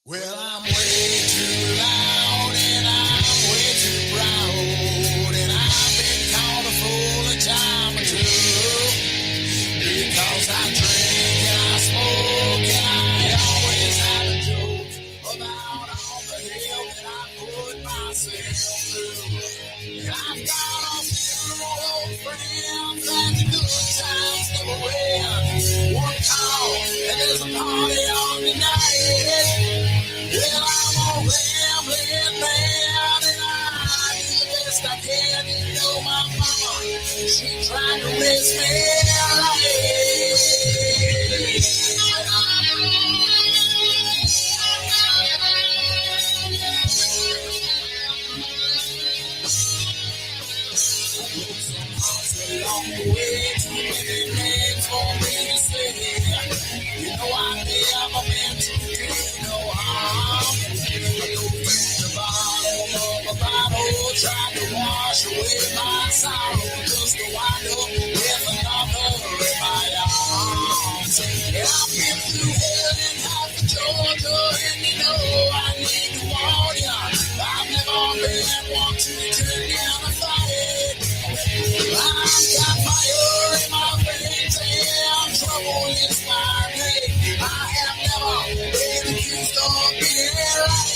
Well, I'm way too loud and I'm way too proud, and I've been called a fool a time or two, because I drink and I smoke and I always have a joke about all the hell that I put myself through. And I've got a few old friends and the good times never end. One call and there's a party on tonight. Well, I'm a rambling man, and I do the best I can. You know my mama, she tried to raise me along the way, too many names for me to say. You know I never meant to do no harm. The bottle tried to wash away my sorrow, just to wind up with another in my arms. And I've been through hell and half of Georgia, and you know I need to warn ya. I've never been one to turn down a fight. I've got fire in my veins and trouble is my name. I have never been accused of being right,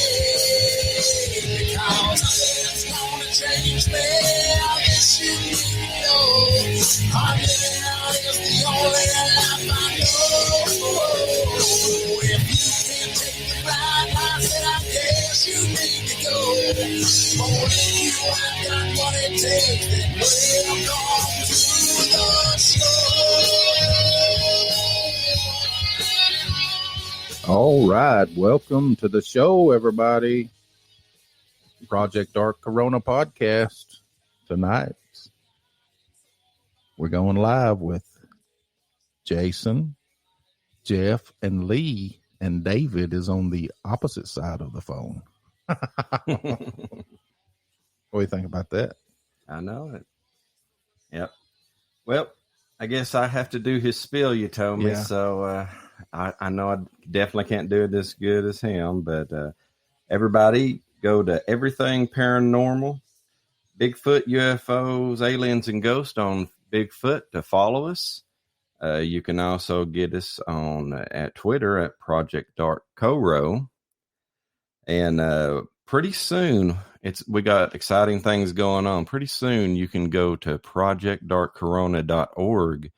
because it's gonna change me. I guess you need to know I'm living out is the only life I know. If you can't take the ride, I said I guess you need to go. More than you, I've got what it takes. Then welcome to the show. All right. Welcome to the show, everybody. Project Dark Corona podcast. Tonight, we're going live with Jason, Jeff, and Lee, and David is on the opposite side of the phone. What do you think about that? I know it. Yep. Well, I guess I have to do his spiel, you told me. Yeah. So I know I definitely can't do it as good as him, but everybody go to Everything Paranormal, Bigfoot, UFOs, Aliens, and Ghosts on Bigfoot to follow us. You can also get us on at Twitter at Project Dark Coro. And pretty soon, we got exciting things going on. Pretty soon, you can go to projectdarkcorona.org,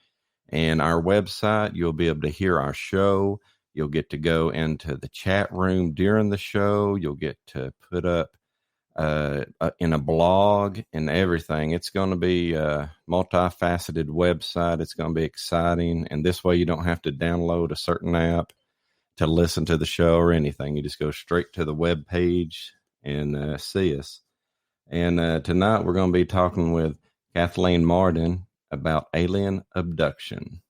and our website. You'll be able to hear our show. You'll get to go into the chat room during the show. You'll get to put up in a blog and everything. It's going to be a multifaceted website. It's going to be exciting. And this way you don't have to download a certain app to listen to the show or anything. You just go straight to the web page and see us. And tonight we're going to be talking with Kathleen Marden about alien abduction.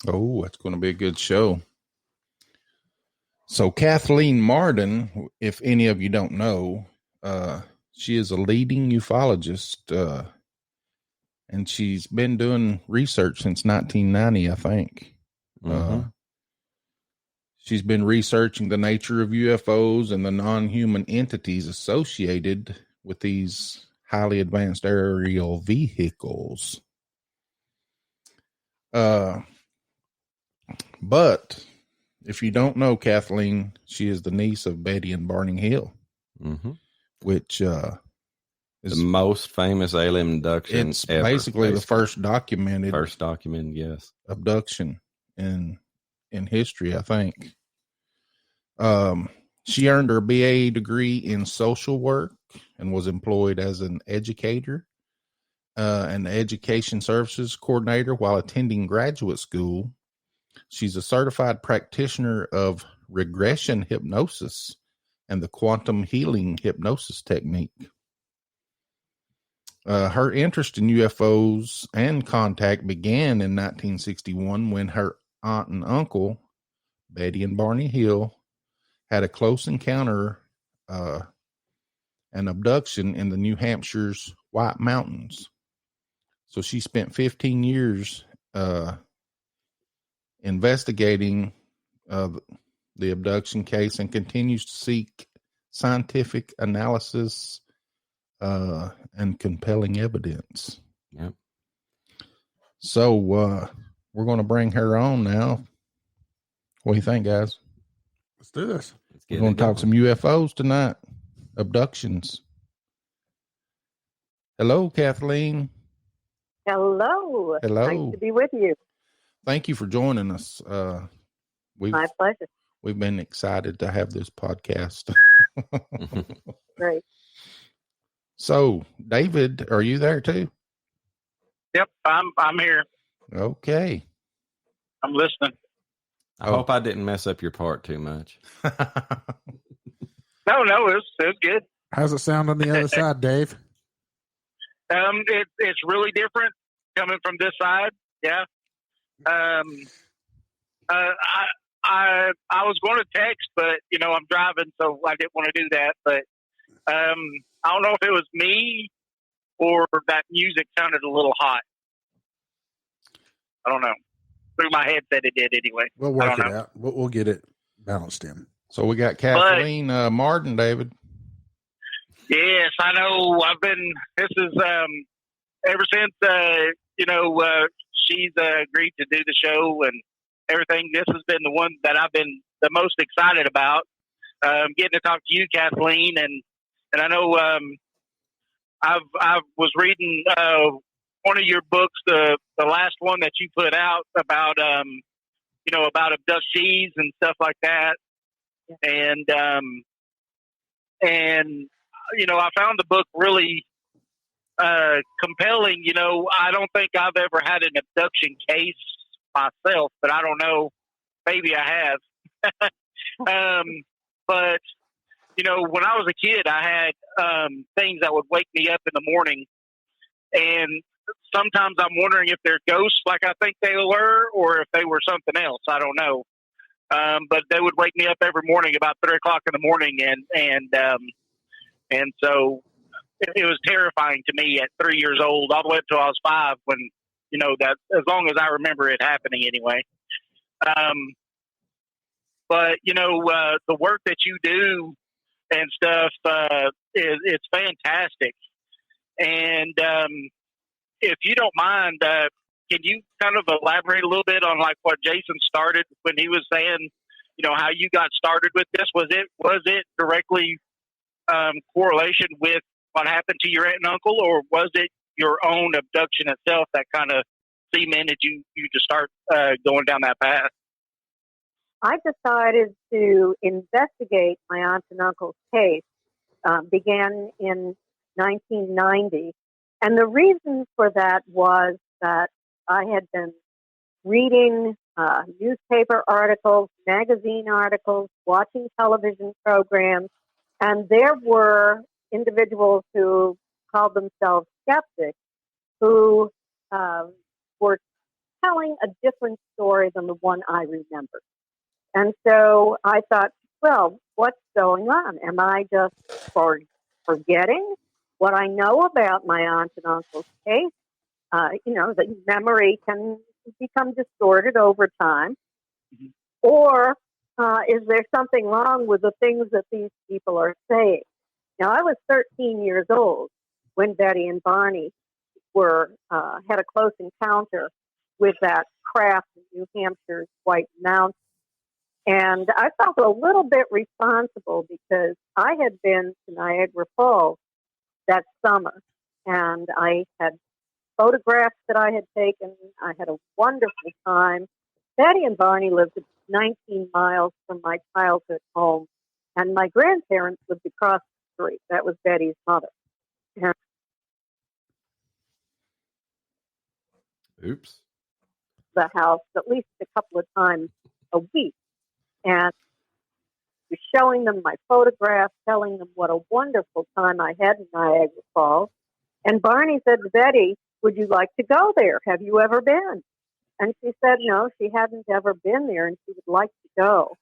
Oh, it's going to be a good show. So Kathleen Marden, if any of you don't know, she is a leading ufologist, and she's been doing research since 1990, I think. Mm-hmm. She's been researching the nature of UFOs and the non-human entities associated with these highly advanced aerial vehicles. But if you don't know Kathleen, she is the niece of Betty and Barney Hill, mm-hmm. which is the most famous alien abduction. It's ever, basically the first documented yes, abduction in history, I think. She earned her BA degree in social work and was employed as an educator and education services coordinator while attending graduate school. She's a certified practitioner of regression hypnosis and the quantum healing hypnosis technique. Her interest in UFOs and contact began in 1961 when her aunt and uncle, Betty and Barney Hill, had a close encounter, an abduction in the New Hampshire's White Mountains. So she spent 15 years investigating the abduction case and continues to seek scientific analysis and compelling evidence. Yep. So we're going to bring her on now. What do you think, guys? Let's do this. We're going to talk some UFOs tonight. Abductions. Hello, Kathleen. Hello. Hello. Nice to be with you. Thank you for joining us. My pleasure. We've been excited to have this podcast. Great. So, David, are you there too? Yep, I'm here. Okay. I'm listening. I hope I didn't mess up your part too much. No, it was good. How's it sound on the other side, Dave? It's really different coming from this side. Yeah. I was going to text, but I'm driving, so I didn't want to do that. But I don't know if it was me or that music sounded a little hot. I don't know. Through my headset, it did anyway. We'll work it out. We'll get it balanced in. So we got Kathleen Marden, David. Yes, I know. This is ever since she's agreed to do the show and everything. This has been the one that I've been the most excited about. Getting to talk to you, Kathleen, and I know I was reading one of your books, the last one that you put out about about abductees and stuff like that, and I found the book really compelling. I don't think I've ever had an abduction case myself, but I don't know. Maybe I have. But when I was a kid, I had things that would wake me up in the morning, and sometimes I'm wondering if they're ghosts, like I think they were, or if they were something else. I don't know. But they would wake me up every morning about 3 o'clock in the morning, and so it was terrifying to me at 3 years old, all the way up till I was 5. When that, as long as I remember it happening, anyway. But the work that you do and stuff it's fantastic. And if you don't mind, can you kind of elaborate a little bit on like what Jason started when he was saying, how you got started with this? Was it directly correlation with what happened to your aunt and uncle, or was it your own abduction itself that kind of cemented you to start going down that path? I decided to investigate my aunt and uncle's case. Began in 1990. And the reason for that was that I had been reading newspaper articles, magazine articles, watching television programs, and there were individuals who called themselves skeptics who were telling a different story than the one I remembered. And so I thought, well, what's going on? Am I just forgetting what I know about my aunt and uncle's case? The memory can become distorted over time. Mm-hmm. Or is there something wrong with the things that these people are saying? Now, I was 13 years old when Betty and Barney had a close encounter with that craft in New Hampshire's White Mountains. And I felt a little bit responsible because I had been to Niagara Falls that summer, and I had photographs that I had taken. I had a wonderful time. Betty and Barney lived 19 miles from my childhood home, and my grandparents lived across the street. That was Betty's mother. And Oops. the house at least a couple of times a week. And was showing them my photographs, telling them what a wonderful time I had in Niagara Falls. And Barney said to Betty, would you like to go there? Have you ever been? And she said no, she hadn't ever been there, and she would like to go.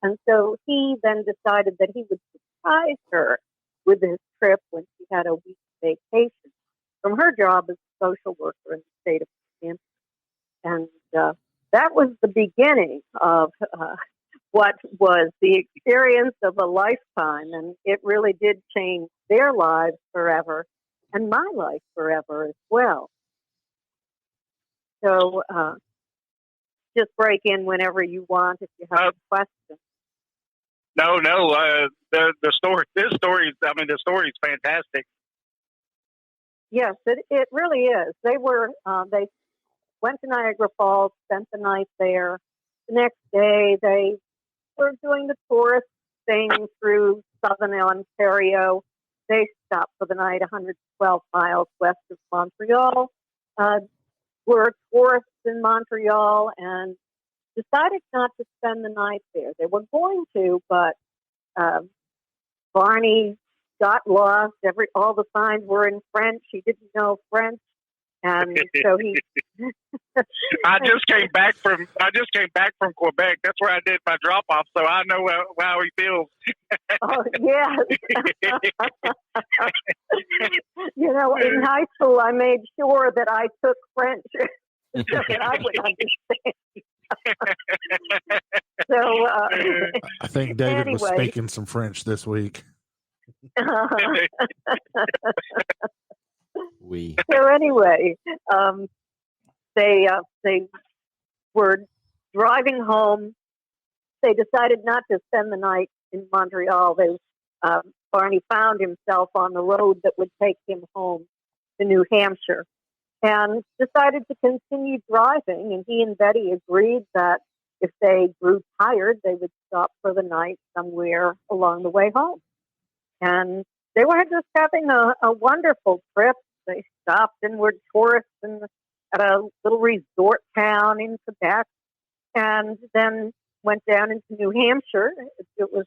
And so he then decided that he would surprise her with his trip when she had a week's vacation from her job as a social worker in the state of New Hampshire. And that was the beginning of what was the experience of a lifetime, and it really did change their lives forever, and my life forever as well. So just break in whenever you want if you have a question. No, the story. This story. I mean, the story is fantastic. Yes, it really is. They went to Niagara Falls, spent the night there. The next day, they were doing the tourist thing through southern Ontario. They stopped for the night 112 miles west of Montreal. Were tourists in Montreal and decided not to spend the night there. They were going to, but Barney got lost. All the signs were in French. He didn't know French, and so he. I just came back from Quebec. That's where I did my drop off, so I know how he feels. Oh yes. In high school, I made sure that I took French so that I would understand. So I think David was anyway. speaking some French this week. So anyway, they were driving home. They decided not to spend the night in Montreal. Barney found himself on the road that would take him home to New Hampshire, and decided to continue driving. And he and Betty agreed that if they grew tired, they would stop for the night somewhere along the way home. And they were just having a wonderful trip. They stopped and were tourists at a little resort town in Quebec, and then went down into New Hampshire. It was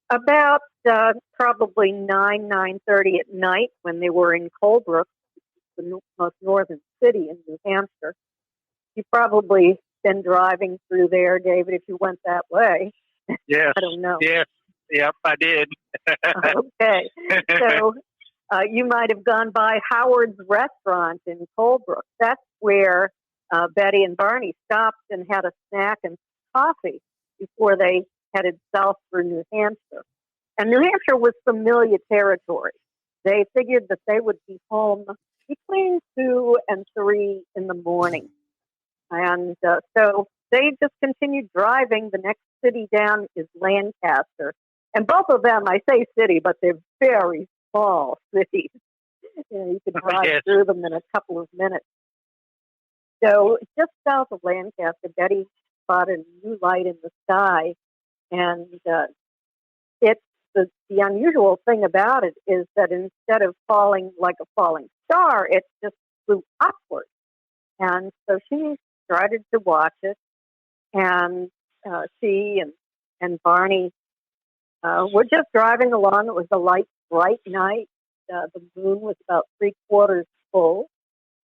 about probably 9:30 at night when they were in Colebrook, the most northern city in New Hampshire. You've probably been driving through there, David, if you went that way. Yes. I don't know. Yes. Yep, I did. Okay. So you might have gone by Howard's Restaurant in Colebrook. That's where Betty and Barney stopped and had a snack and coffee before they headed south through New Hampshire. And New Hampshire was familiar territory. They figured that they would be home between 2 and 3 in the morning. And so they just continued driving. The next city down is Lancaster. And both of them, I say city, but they're very small cities. You can drive through them in a couple of minutes. So just south of Lancaster, Betty spotted a new light in the sky. And it's the unusual thing about it is that instead of falling like a falling star, it just flew upward. And so she started to watch it. And she and Barney were just driving along. It was a light, bright night. The moon was about 3/4 full.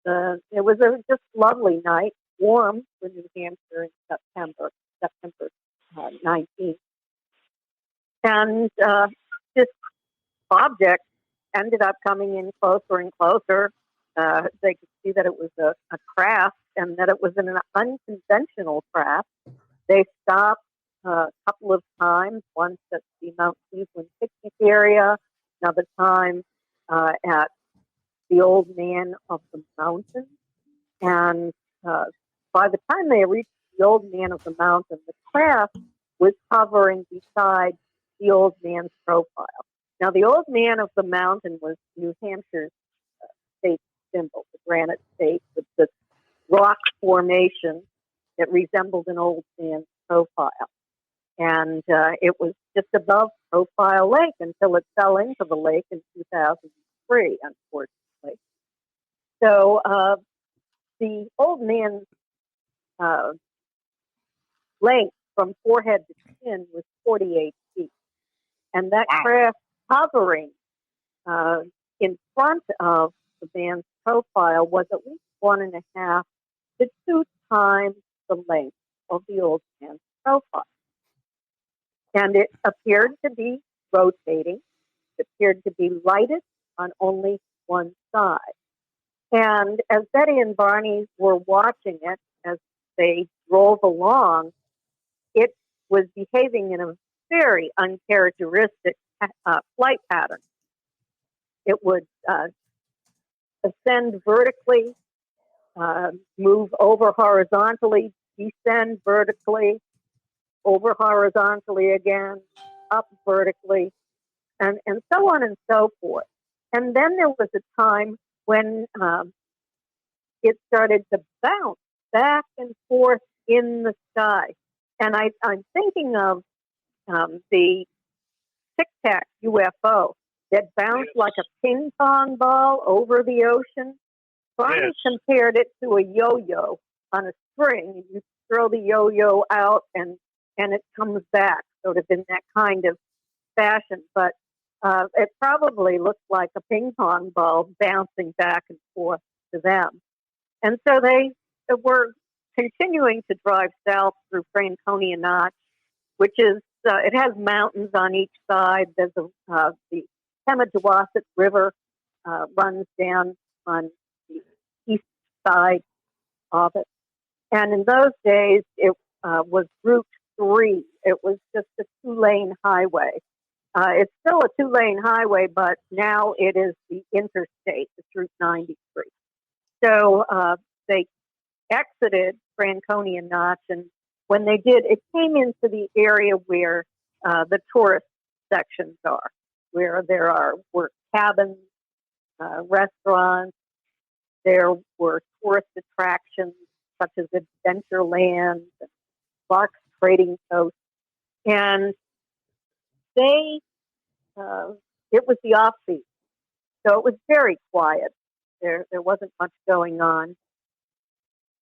It was a just lovely night, warm for New Hampshire in September 19th. And this object ended up coming in closer and closer. They could see that it was a craft and that it was an unconventional craft. They stopped a couple of times, once at the Mount Cleveland picnic area, another time at the Old Man of the Mountain. And by the time they reached the Old Man of the Mountain, the craft was hovering beside the Old Man's profile. Now, the Old Man of the Mountain was New Hampshire's state symbol, the granite stake with the rock formation that resembled an old man's profile. And it was just above Profile Lake until it fell into the lake in 2003, unfortunately. So the Old Man's length from forehead to chin was 48 feet. And that craft hovering in front of the man's profile was at least 1.5 to 2 times the length of the Old Man's profile. And it appeared to be rotating. It appeared to be lighted on only one side. And as Betty and Barney were watching it as they drove along, it was behaving in a very uncharacteristic flight pattern. It would ascend vertically, move over horizontally, descend vertically, over horizontally again, up vertically, and so on and so forth. And then there was a time when it started to bounce back and forth in the sky. And I'm thinking of the Tic Tac UFO that bounced like a ping pong ball over the ocean. Barney compared it to a yo-yo on a string. You throw the yo-yo out and it comes back, sort of in that kind of fashion. But it probably looked like a ping pong ball bouncing back and forth to them. And so they were continuing to drive south through Franconia Notch, which is, it has mountains on each side. There's the Pemigewasset River runs down on the east side of it. And in those days, it was Route 3. It was just a 2-lane highway. It's still a 2-lane highway, but now it is the interstate. It's Route 93. So they exited Franconia Notch, and when they did, it came into the area where the tourist sections are, where there were cabins, restaurants. There were tourist attractions such as Adventureland, and Fox Trading Post, and it was the off-season, so it was very quiet. There wasn't much going on.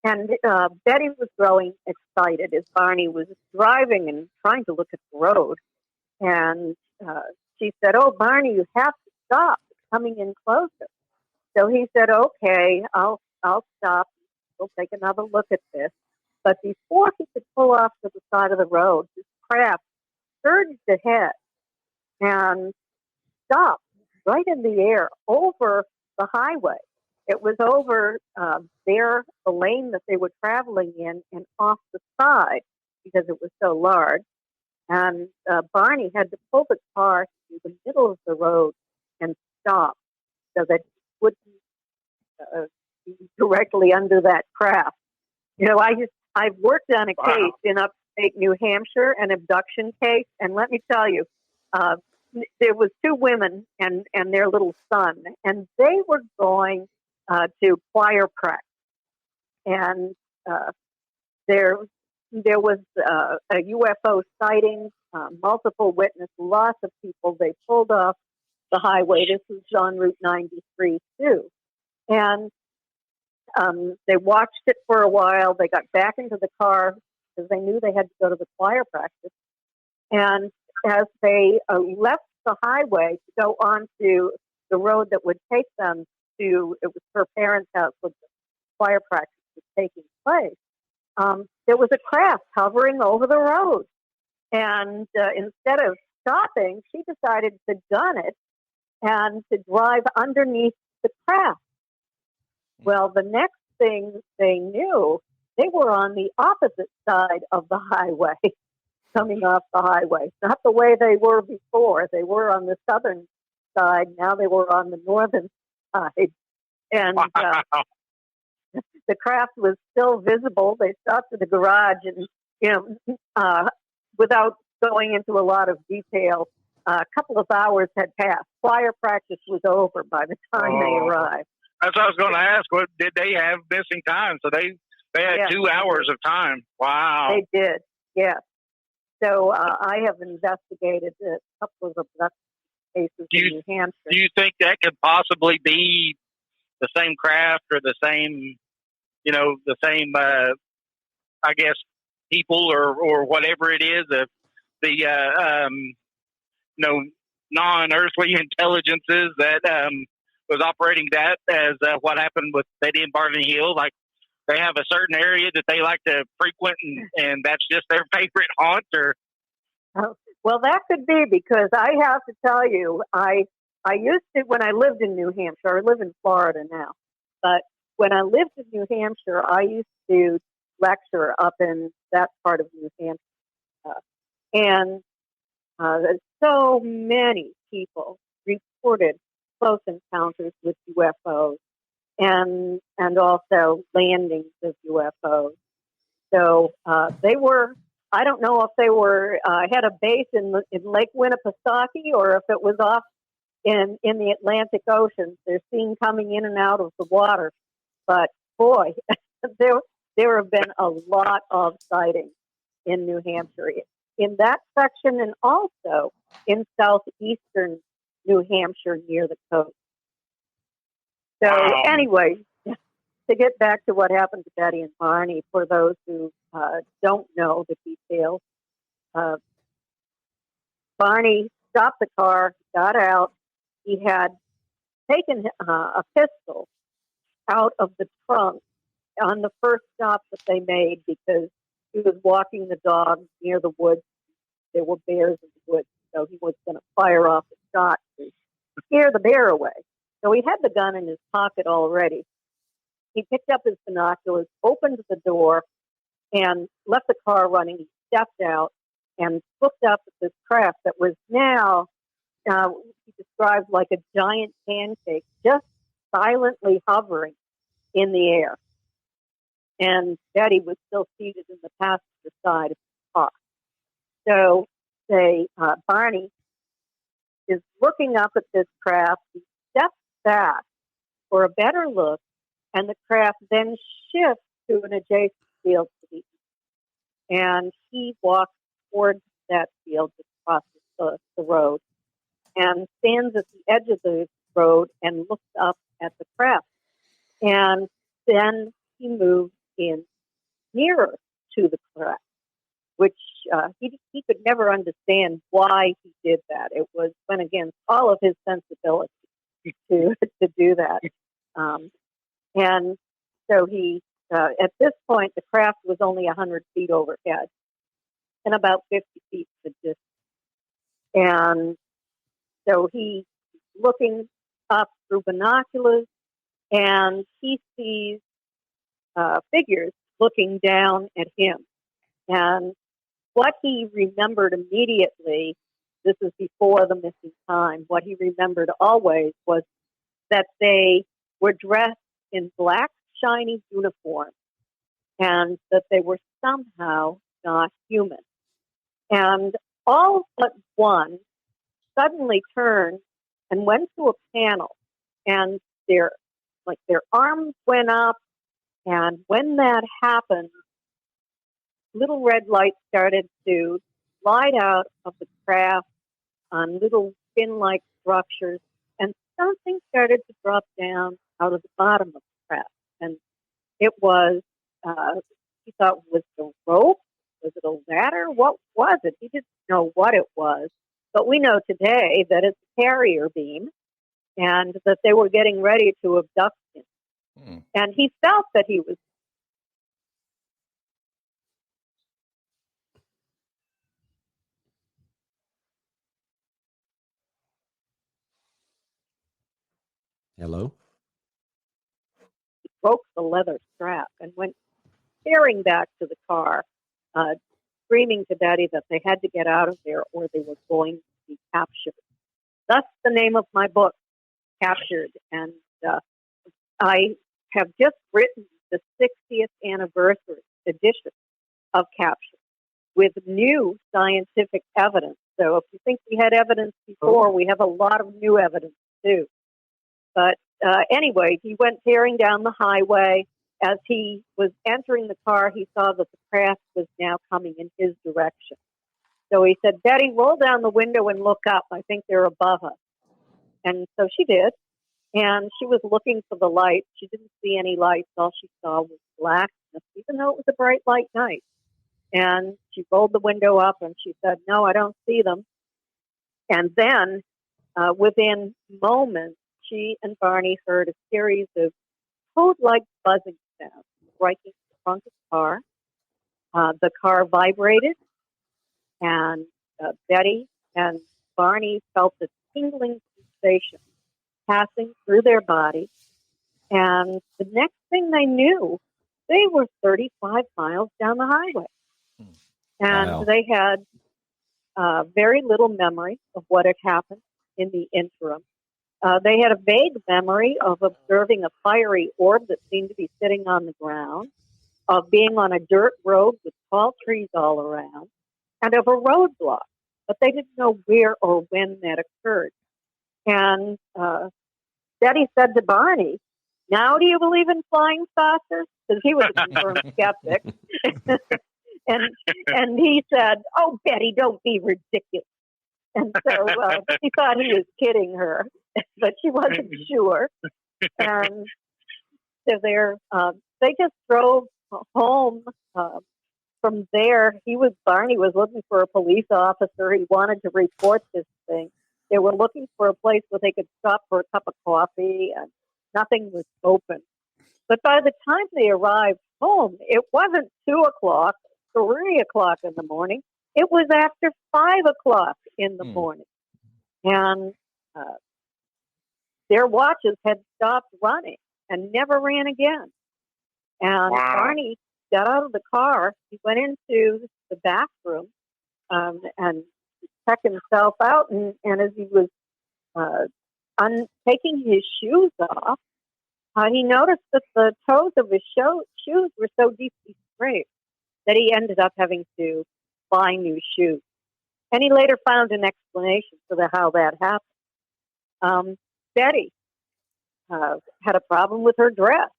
And Betty was growing excited as Barney was driving and trying to look at the road. And she said, "Oh, Barney, you have to stop. It's coming in closer." So he said, "Okay, I'll stop. We'll take another look at this." But before he could pull off to the side of the road, this craft surged ahead and stopped right in the air over the highway. It was over the lane that they were traveling in and off the side because it was so large. And Barney had to pull the car to the middle of the road and stop so that he wouldn't be directly under that craft. You know, I've worked on a case in upstate New Hampshire, an abduction case, and let me tell you, there was 2 women and their little son, and they were going to choir practice. And there was a UFO sighting, multiple witnesses, lots of people. They pulled off the highway. This was on Route 93 too. And they watched it for a while. They got back into the car because they knew they had to go to the choir practice. And as they left the highway to go onto the road that would take them to, it was her parents' house where the choir practice was taking place, there was a craft hovering over the road. And instead of stopping, she decided to gun it and to drive underneath the craft. Well, the next thing they knew, they were on the opposite side of the highway, coming off the highway. Not the way they were before. They were on the southern side. Now they were on the northern side. And the craft was still visible. They stopped at the garage and, without going into a lot of detail, a couple of hours had passed. Choir practice was over by the time they arrived. That's what I was going to ask. What did they have missing time? So they had 2 hours of time. Wow. They did, yes. So I have investigated a couple of abduction cases in New Hampshire. Do you think that could possibly be the same craft or the same, I guess, people or whatever it is, non-earthly intelligences that was operating that as what happened with Betty and Barney Hill? Like, they have a certain area that they like to frequent, and that's just their favorite haunt? Or well, that could be, because I have to tell you, I used to, when I lived in New Hampshire, I live in Florida now, but when I lived in New Hampshire, I used to lecture up in that part of New Hampshire, And so many people reported close encounters with UFOs and also landings of UFOs. So they were, I don't know if they were had a base in Lake Winnipesaukee or if it was off in the Atlantic Ocean. They're seen coming in and out of the water. But boy, there have been a lot of sightings in New Hampshire, in that section, and also in southeastern New Hampshire near the coast. So anyway, to get back to what happened to Betty and Barney, for those who don't know the details, Barney stopped the car, got out. He had taken a pistol out of the trunk on the first stop that they made because he was walking the dog near the woods. There were bears in the woods, so he was going to fire off a shot to scare the bear away. So he had the gun in his pocket already. He picked up his binoculars, opened the door, and left the car running. He stepped out and looked up at this craft that was now, he described like a giant pancake, just silently hovering in the air. And Betty was still seated in the passenger side of the car. So Barney is looking up at this craft. He steps back for a better look, and the craft then shifts to an adjacent field to the east. And he walks towards that field across the road and stands at the edge of the road and looks up at the craft. And then he moves in nearer to the craft, which he could never understand why he did that. It went against all of his sensibility to do that. And so he, at this point, the craft was only 100 feet overhead and about 50 feet to distance. And so he's looking up through binoculars, and he sees figures looking down at him. And what he remembered immediately, this is before the missing time, what he remembered always was that they were dressed in black, shiny uniforms and that they were somehow not human. And all but one suddenly turned and went to a panel, and their arms went up, and when that happened, little red lights started to slide out of the craft on little fin-like structures, and something started to drop down out of the bottom of the craft. And it was, he thought, was it a rope? Was it a ladder? What was it? He didn't know what it was. But we know today that it's a carrier beam and that they were getting ready to abduct him. And he felt that he was. Hello? He broke the leather strap and went tearing back to the car, screaming to Betty that they had to get out of there or they were going to be captured. Thus the name of my book, Captured. And I have just written the 60th anniversary edition of Captured with new scientific evidence. So if you think we had evidence before, we have a lot of new evidence too. But anyway, he went tearing down the highway. As he was entering the car, he saw that the craft was now coming in his direction. So he said, "Betty, roll down the window and look up. I think they're above us." And so she did. And she was looking for the lights. She didn't see any lights. All she saw was blackness, even though it was a bright light night. And she rolled the window up and she said, "No, I don't see them." And then within moments, she and Barney heard a series of code-like buzzing sounds striking the front of the car. The car vibrated, and Betty and Barney felt a tingling sensation passing through their body. And the next thing they knew, they were 35 miles down the highway. And Wow. they had very little memory of what had happened in the interim. They had a vague memory of observing a fiery orb that seemed to be sitting on the ground, of being on a dirt road with tall trees all around, and of a roadblock. But they didn't know where or when that occurred. And Betty said to Barney, "Now do you believe in flying saucers?" Because he was a confirmed skeptic. and he said, "Oh, Betty, don't be ridiculous." And so she thought he was kidding her, but she wasn't sure. And so they just drove home. From there, Barney was looking for a police officer. He wanted to report this thing. They were looking for a place where they could stop for a cup of coffee, and nothing was open. But by the time they arrived home, it wasn't 2:00, 3:00 in the morning. It was after 5:00 in the morning. And their watches had stopped running and never ran again. And Barney got out of the car. He went into the bathroom and checked himself out. And as he was taking his shoes off, he noticed that the toes of his shoes were so deeply scraped that he ended up having to buy new shoes. And he later found an explanation for how that happened. Betty had a problem with her dress.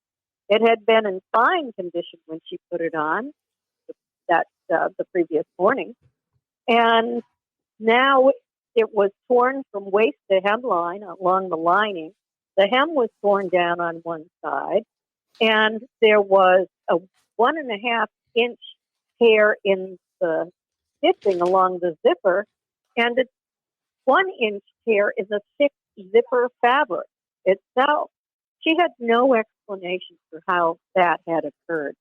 It had been in fine condition when she put it on the previous morning. And now it was torn from waist to hemline along the lining. The hem was torn down on one side, and there was a 1.5-inch tear in the stitching along the zipper, and a 1-inch tear is a thick zipper fabric itself. She had no explanation for how that had occurred.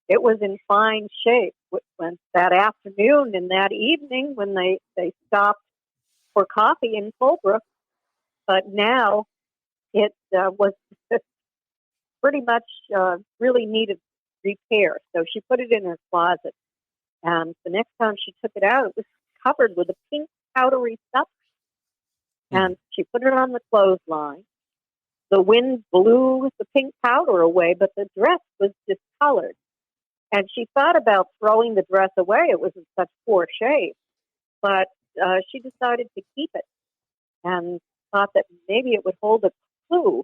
It was in fine shape when that afternoon and that evening when they stopped for coffee in Colebrook, but now it was pretty much really needed repair. So she put it in her closet, and the next time she took it out, it was covered with a pink powdery substance. And she put it on the clothesline. The wind blew the pink powder away, but the dress was discolored. And she thought about throwing the dress away. It was in such poor shape. But she decided to keep it and thought that maybe it would hold a clue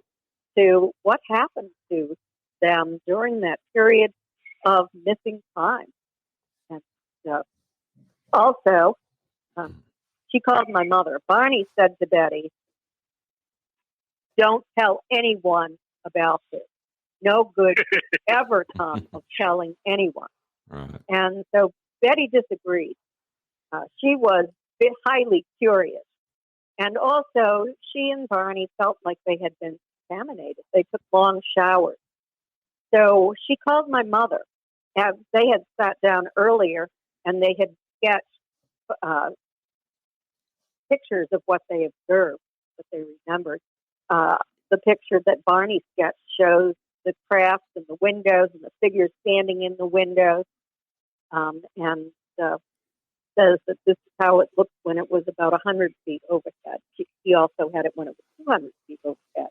to what happened to them during that period of missing time. And also, she called my mother. Barney said to Betty, "Don't tell anyone about this. No good could ever come of telling anyone." Right. And so Betty disagreed. She was highly curious. And also, she and Barney felt like they had been contaminated. They took long showers. So she called my mother. They had sat down earlier, and they had sketched pictures of what they observed, what they remembered. The picture that Barney sketched shows the crafts and the windows and the figures standing in the windows, and says that this is how it looked when it was about 100 feet overhead. He also had it when it was 200 feet overhead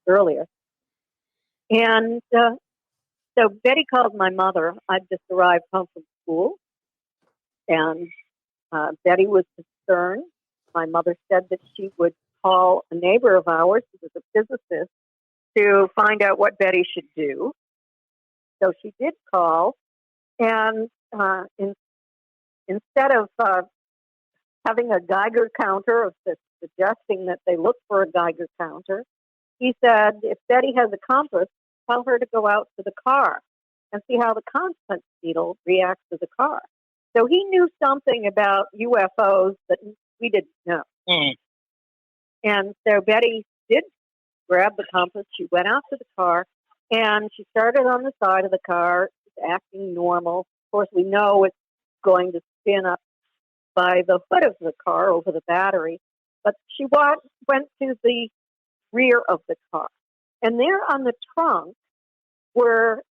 earlier. And so Betty called my mother. I'd just arrived home from school, and Betty was concerned. My mother said that she would call a neighbor of ours who was a physicist to find out what Betty should do. So she did call, and instead of having a Geiger counter, of suggesting that they look for a Geiger counter, he said, if Betty has a compass, tell her to go out to the car and see how the compass needle reacts to the car. So he knew something about UFOs that we didn't know. And so Betty did grab the compass. She went out to the car, and she started on the side of the car, acting normal. Of course, we know it's going to spin up by the hood of the car over the battery. But she went to the rear of the car. And there on the trunk were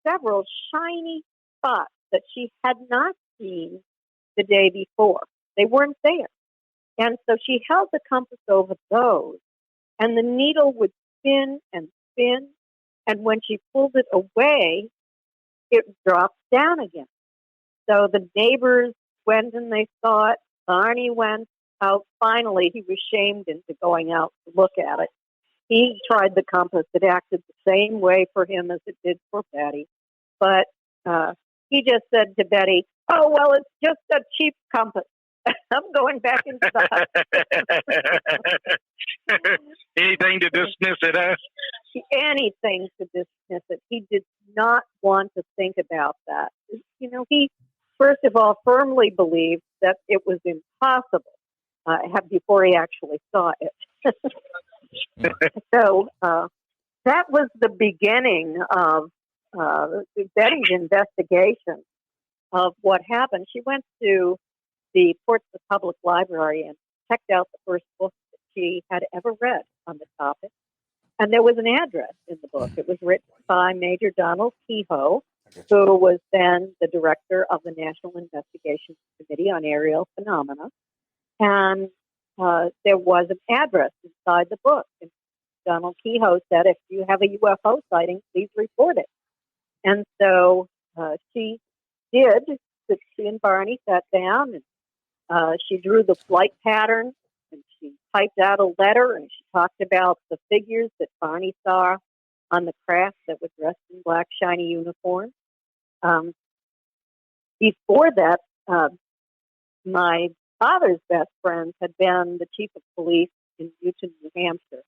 several shiny spots that she had not seen the day before. They weren't there. And so she held the compass over those, and the needle would spin and spin, and when she pulled it away, it dropped down again. So the neighbors went and they saw it. Barney went out. Finally, he was shamed into going out to look at it. He tried the compass. It acted the same way for him as it did for Betty. But he just said to Betty, "Oh, well, it's just a cheap compass. I'm going back inside." Anything to dismiss it, huh? Anything to dismiss it. He did not want to think about that. He, first of all, firmly believed that it was impossible before he actually saw it. So that was the beginning of Betty's investigation of what happened. She went to the Portsmouth Public Library and checked out the first book that she had ever read on the topic. And there was an address in the book. It was written by Major Donald Kehoe, who was then the director of the National Investigations Committee on Aerial Phenomena. And there was an address inside the book. And Donald Kehoe said, if you have a UFO sighting, please report it. And so she did. She and Barney sat down, and she drew the flight pattern, and she typed out a letter, and she talked about the figures that Barney saw on the craft that was dressed in black, shiny uniforms. Before that, my father's best friend had been the chief of police in Newton, New Hampshire,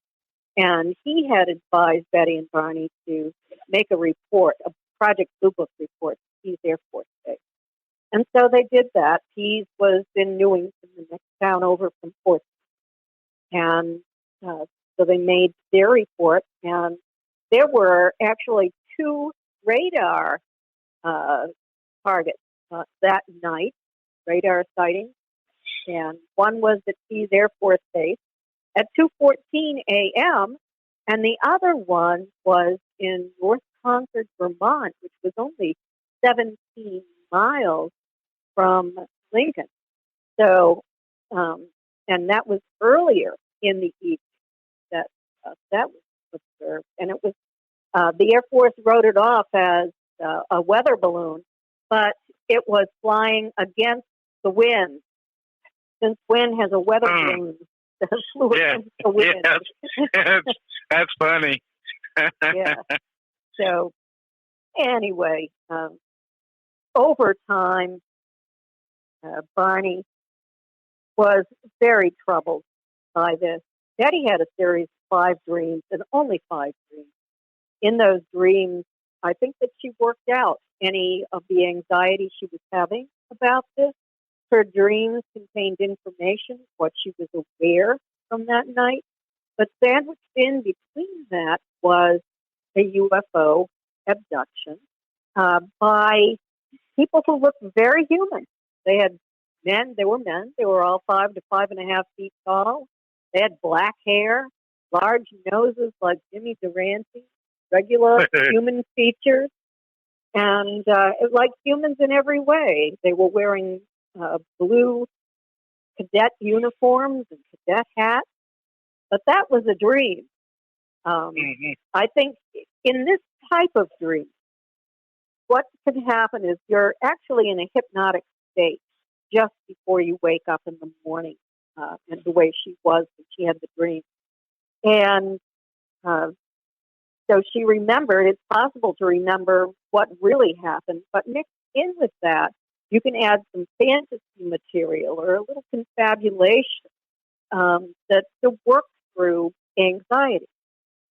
and he had advised Betty and Barney to make a report, a Project Blue Book report, to Pease Air Force Base. And so they did that. Pease was in Newington, the next town over from Portsmouth. And so they made their report, and there were actually 2 radar targets that night, radar sightings, and one was at Pease Air Force Base at 2:14 a.m., and the other one was in North Concord, Vermont, which was only 17 miles from Lincoln. So, and that was earlier in the evening that was observed, and it was the Air Force wrote it off as a weather balloon, but it was flying against the wind. Since wind has a weather balloon, that flew against the wind. Yeah, that's funny. Yeah. So anyway, over time, Barney was very troubled by this. Betty had a series of 5 dreams, and only 5 dreams. In those dreams, I think that she worked out any of the anxiety she was having about this. Her dreams contained information, what she was aware from that night. But sandwiched in between that was a UFO abduction by people who looked very human. They had men, they were all 5 to 5.5 feet tall. They had black hair, large noses like Jimmy Durante, regular human features, and like humans in every way. They were wearing blue cadet uniforms and cadet hats, but that was a dream. I think in this type of dream, what can happen is you're actually in a hypnotic state just before you wake up in the morning, and the way she was when she had the dream. And so she remembered, it's possible to remember what really happened, but mixed in with that, you can add some fantasy material or a little confabulation that to work through anxiety.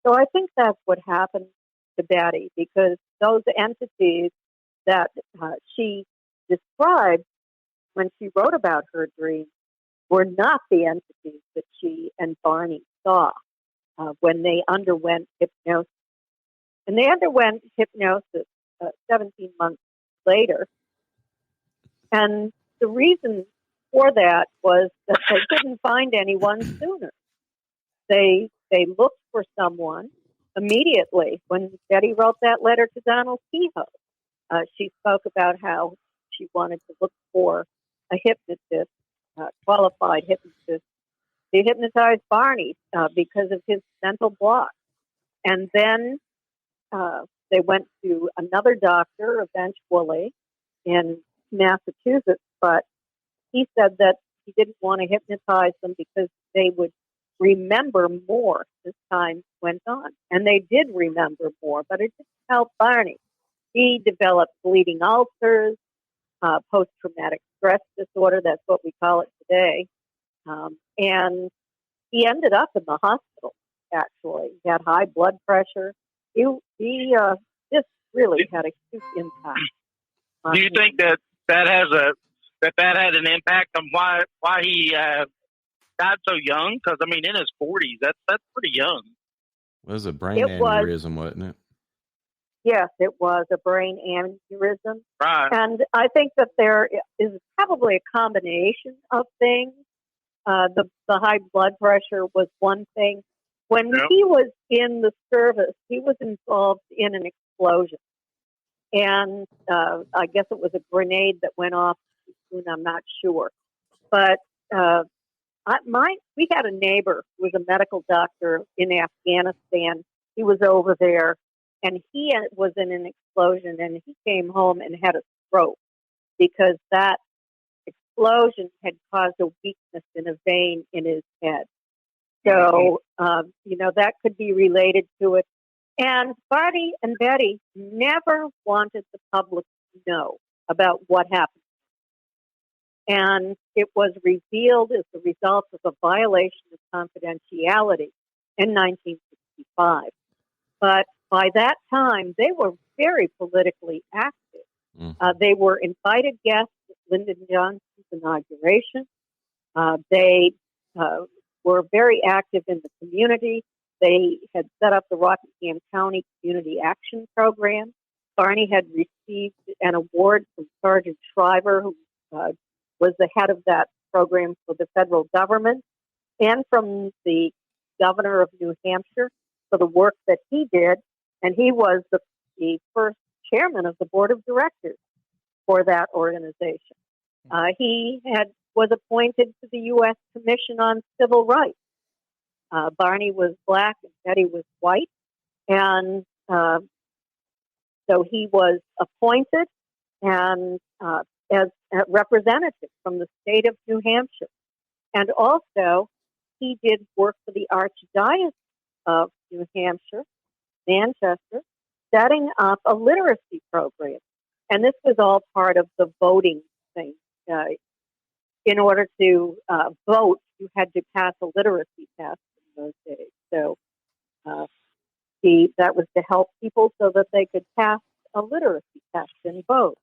So I think that's what happened to Betty, because those entities that she described when she wrote about her dream were not the entities that she and Barney saw when they underwent hypnosis. And they underwent hypnosis 17 months later. And the reason for that was that they couldn't find anyone sooner. They looked for someone immediately. When Betty wrote that letter to Donald Kehoe, she spoke about how she wanted to look for a hypnotist qualified hypnotist to hypnotize Barney because of his mental block. And then they went to another doctor eventually in Massachusetts, but he said that he didn't want to hypnotize them because they would remember more as time went on. And they did remember more, but it didn't help Barney. He developed bleeding ulcers, post-traumatic stress disorder, that's what we call it today. And he ended up in the hospital, actually. He had high blood pressure. This really had a huge impact. Do you think that had an impact on why he died so young? Because I mean, in his 40s, that's pretty young. It was a brain aneurysm, wasn't it? Yes, it was a brain aneurysm. Right. And I think that there is probably a combination of things. The high blood pressure was one thing. When he was in the service, he was involved in an explosion. And I guess it was a grenade that went off soon, I'm not sure. But we had a neighbor who was a medical doctor in Afghanistan. He was over there, and he was in an explosion, and he came home and had a stroke because that explosion had caused a weakness in a vein in his head. So, that could be related to it. And Barney and Betty never wanted the public to know about what happened. And it was revealed as the result of a violation of confidentiality in 1965. But by that time, they were very politically active. They were invited guests at Lyndon Johnson's inauguration. They were very active in the community. They had set up the Rockingham County Community Action Program. Barney had received an award from Sergeant Shriver, who was the head of that program for the federal government, and from the governor of New Hampshire for the work that he did. And he was the first chairman of the board of directors for that organization. He was appointed to the U.S. Commission on Civil Rights. Barney was black and Betty was white. And so he was appointed and as a representative from the state of New Hampshire. And also, he did work for the Archdiocese of New Hampshire, Manchester, setting up a literacy program. And this was all part of the voting thing. In order to vote, you had to pass a literacy test in those days. So that was to help people so that they could pass a literacy test and vote.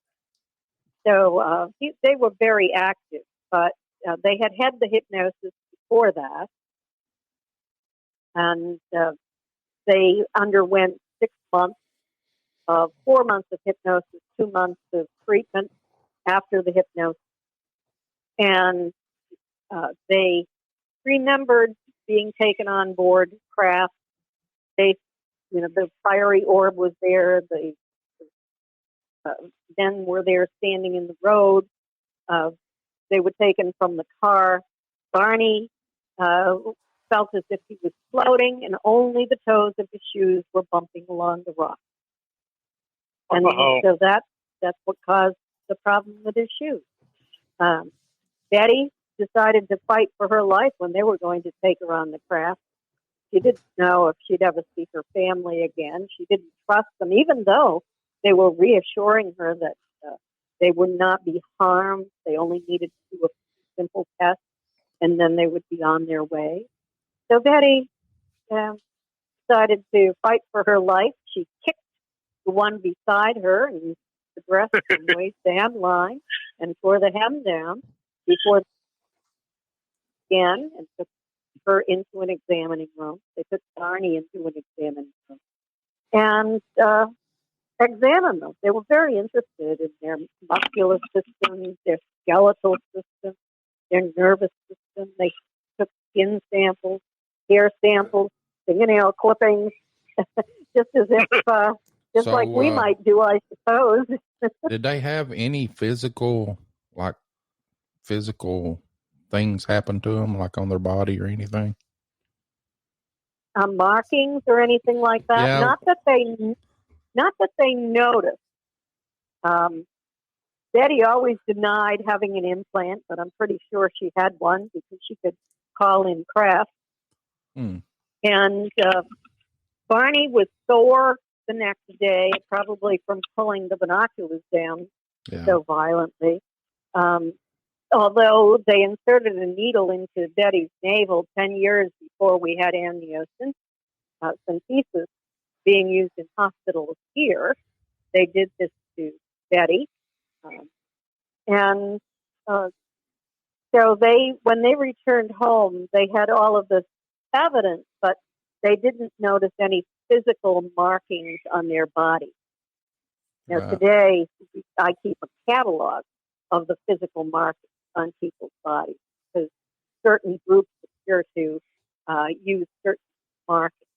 So they were very active, but they had the hypnosis before that. And they underwent 6 months, 4 months of hypnosis, 2 months of treatment after the hypnosis. And they remembered being taken on board craft. The fiery orb was there. The men were there standing in the road. They were taken from the car. Barney felt as if he was floating, and only the toes of his shoes were bumping along the rock. And so that's what caused the problem with his shoes. Betty decided to fight for her life when they were going to take her on the craft. She didn't know if she'd ever see her family again. She didn't trust them, even though they were reassuring her that they would not be harmed. They only needed to do a simple test, and then they would be on their way. So Betty decided to fight for her life. She kicked the one beside her and the breast and waist to hem line and tore the hem down before again and took her into an examining room. They took Barney into an examining room and examined them. They were very interested in their muscular system, their skeletal system, their nervous system. They took skin samples, hair samples, fingernail clippings, just as if, like we might do, I suppose. Did they have any physical things happened to them, like on their body or anything? Markings or anything like that? Yeah. Not that they noticed. Betty always denied having an implant, but I'm pretty sure she had one because she could call in Kraft. And Barney was sore the next day, probably from pulling the binoculars down so violently. Although they inserted a needle into Betty's navel 10 years before we had amniocentesis being used in hospitals here, they did this to Betty. So when they returned home, they had all of this evidence, but they didn't notice any physical markings on their body. Now, today, I keep a catalog of the physical markings on people's bodies because certain groups appear to use certain markings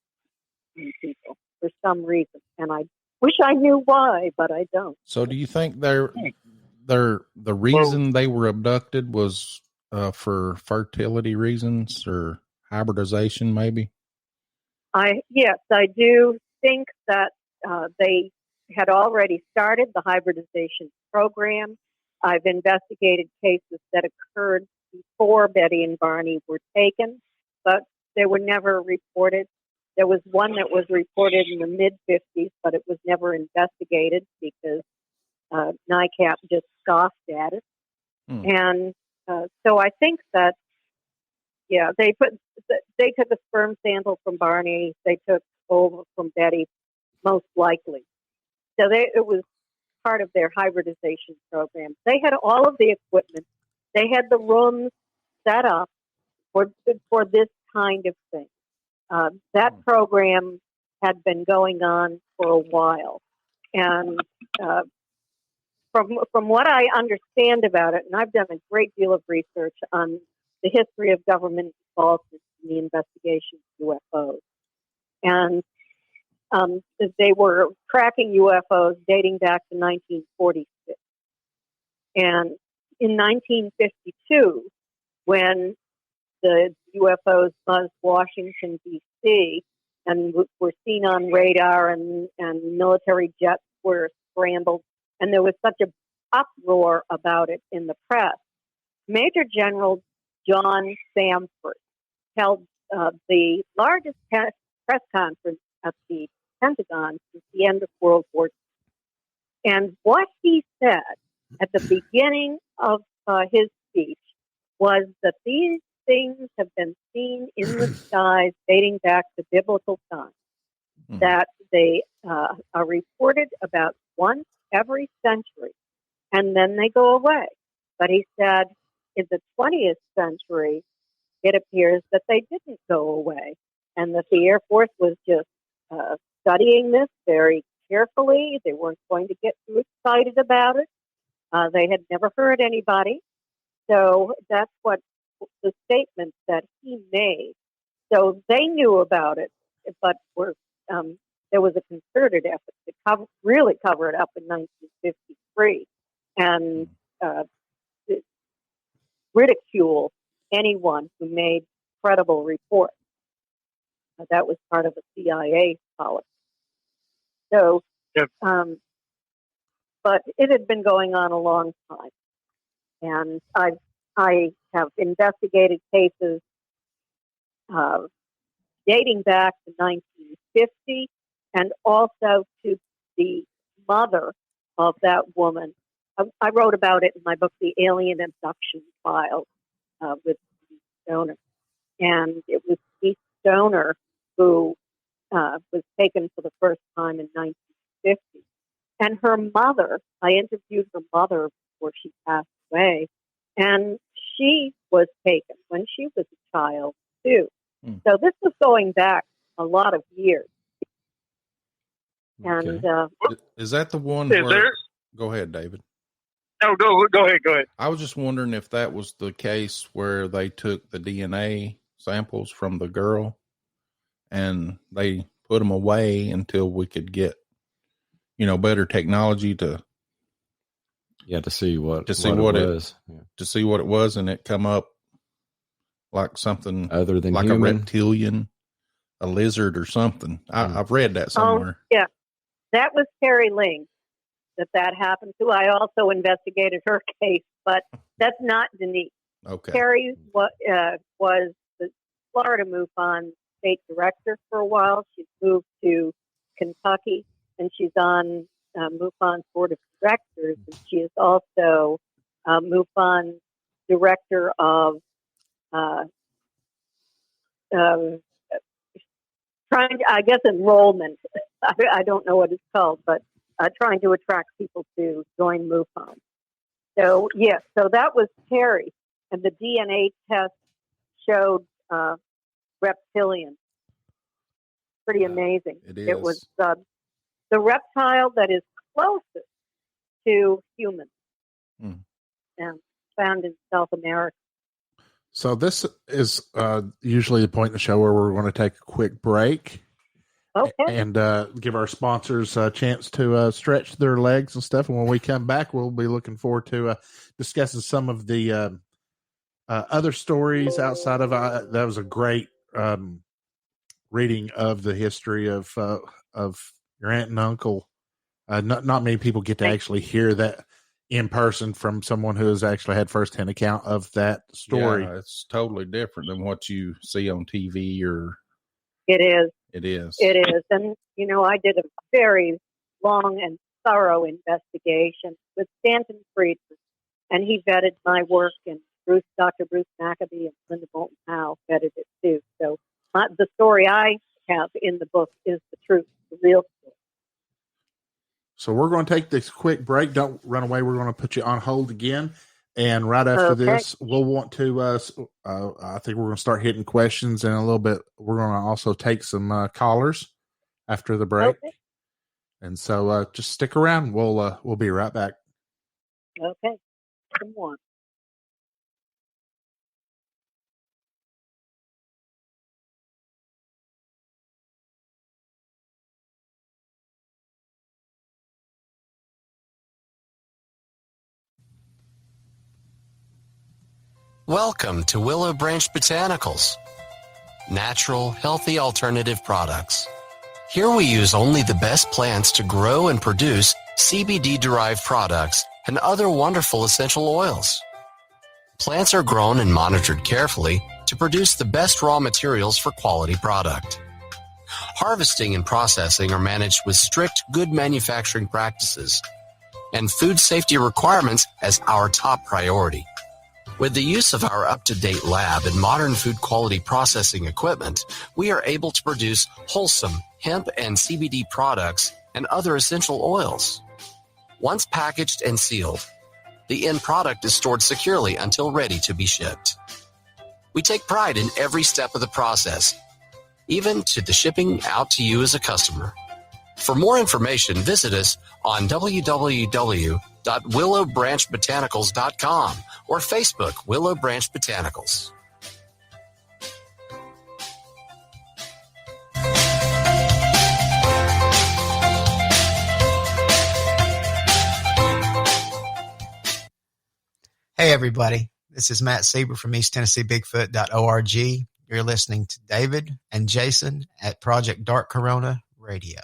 in people for some reason. And I wish I knew why, but I don't. So do you think the reason they were abducted was for fertility reasons or hybridization, maybe? Yes, I do think that they had already started the hybridization program. I've investigated cases that occurred before Betty and Barney were taken, but they were never reported. There was one that was reported in the mid-50s, but it was never investigated because NICAP just scoffed at it. And so I think that, they took a sperm sample from Barney. They took over from Betty, most likely. So it was part of their hybridization program. They had all of the equipment. They had the rooms set up for this kind of thing. That program had been going on for a while. And from what I understand about it, and I've done a great deal of research on the history of government involvement in the investigation of UFOs. And they were tracking UFOs dating back to 1946. And in 1952, when the UFOs buzzed Washington, D.C., and were seen on radar, and military jets were scrambled, and there was such an uproar about it in the press, Major General John Samford held the largest press conference at the Pentagon since the end of World War II. And what he said at the beginning of his speech was that these things have been seen in the skies dating back to biblical times, that they are reported about once every century, and then they go away. But he said in the 20th century, it appears that they didn't go away, and that the Air Force was just studying this very carefully. They weren't going to get too excited about it. They had never heard anybody. So that's what the statement that he made. So they knew about it, but there was a concerted effort to really cover it up in 1953 and ridicule anyone who made credible reports. That was part of the CIA policy. So, but it had been going on a long time, and I have investigated cases dating back to 1950, and also to the mother of that woman. I wrote about it in my book, The Alien Abduction Files, with Steve Stoner. And it was Steve Stoner who was taken for the first time in 1950. And her mother, I interviewed her mother before she passed away, and she was taken when she was a child, too. So this was going back a lot of years. Okay. And is that the one where... Go ahead, David. No, go ahead. I was just wondering if that was the case where they took the DNA samples from the girl and they put them away until we could get, better technology to see what it was, and it come up like something other than like human? a reptilian, a lizard or something. I've read that somewhere. Oh, yeah. That was Terry Ling that happened to. I also investigated her case, but that's not Denise. Okay. Terry was the Florida MUFON state director for a while. She's moved to Kentucky, and she's on MUFON's board of directors. And she is also MUFON director of enrollment. I don't know what it's called, but trying to attract people to join MUFON. So, yes, so that was Terry. And the DNA test showed reptilian. Pretty amazing. It is. It was the reptile that is closest to humans and found in South America. So this is usually the point in the show where we're going to take a quick break. Okay. And give our sponsors a chance to stretch their legs and stuff. And when we come back, we'll be looking forward to discussing some of the other stories outside of that was a great reading of the history of your aunt and uncle. Not many people get to actually hear that in person from someone who has actually had firsthand account of that story. Yeah, it's totally different than what you see on TV or. It is. It is. It is. And, I did a very long and thorough investigation with Stanton Friedman, and he vetted my work, and Dr. Bruce Maccabee and Linda Bolton Howe vetted it too. So the story I have in the book is the truth, the real story. So we're going to take this quick break. Don't run away. We're going to put you on hold again. And right after this, we'll want to, I think we're going to start hitting questions in a little bit. We're going to also take some callers after the break. Okay. And so just stick around. We'll be right back. Okay. Come on. Welcome to Willow Branch Botanicals. Natural, healthy alternative products. Here we use only the best plants to grow and produce CBD-derived products and other wonderful essential oils. Plants are grown and monitored carefully to produce the best raw materials for quality product. Harvesting and processing are managed with strict good manufacturing practices and food safety requirements as our top priority. With the use of our up-to-date lab and modern food quality processing equipment, we are able to produce wholesome hemp and CBD products and other essential oils. Once packaged and sealed, the end product is stored securely until ready to be shipped. We take pride in every step of the process, even to the shipping out to you as a customer. For more information, visit us on www.willowbranchbotanicals.com or Facebook Willow Branch Botanicals. Hey everybody, this is Matt Sieber from EastTennesseeBigfoot.org. You're listening to David and Jason at Project Dark Corona Radio.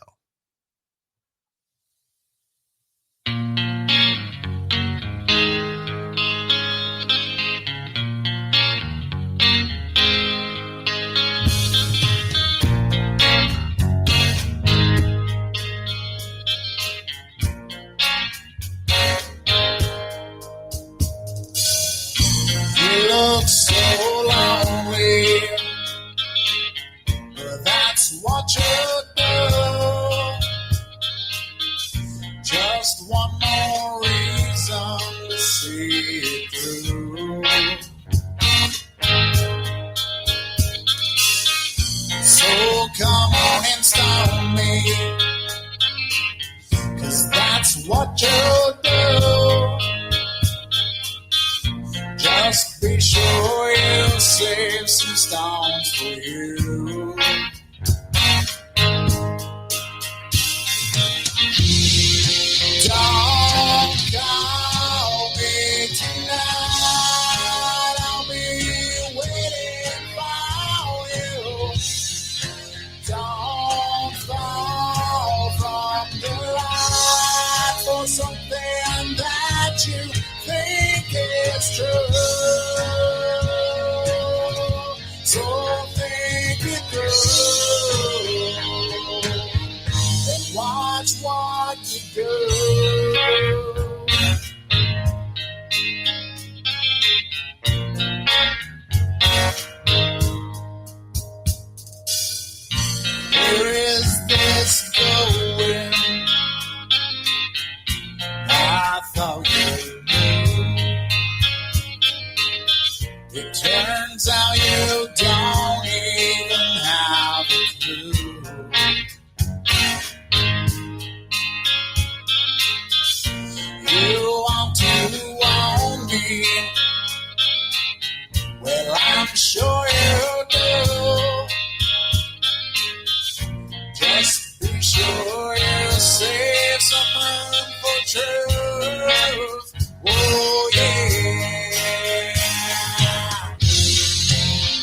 So lonely, that's what you do. Just one more reason to see it through. So come on and stone me, 'cause that's what you do. Just be sure you save some stones for you. Don't call me tonight, I'll be waiting truth. Oh, yeah.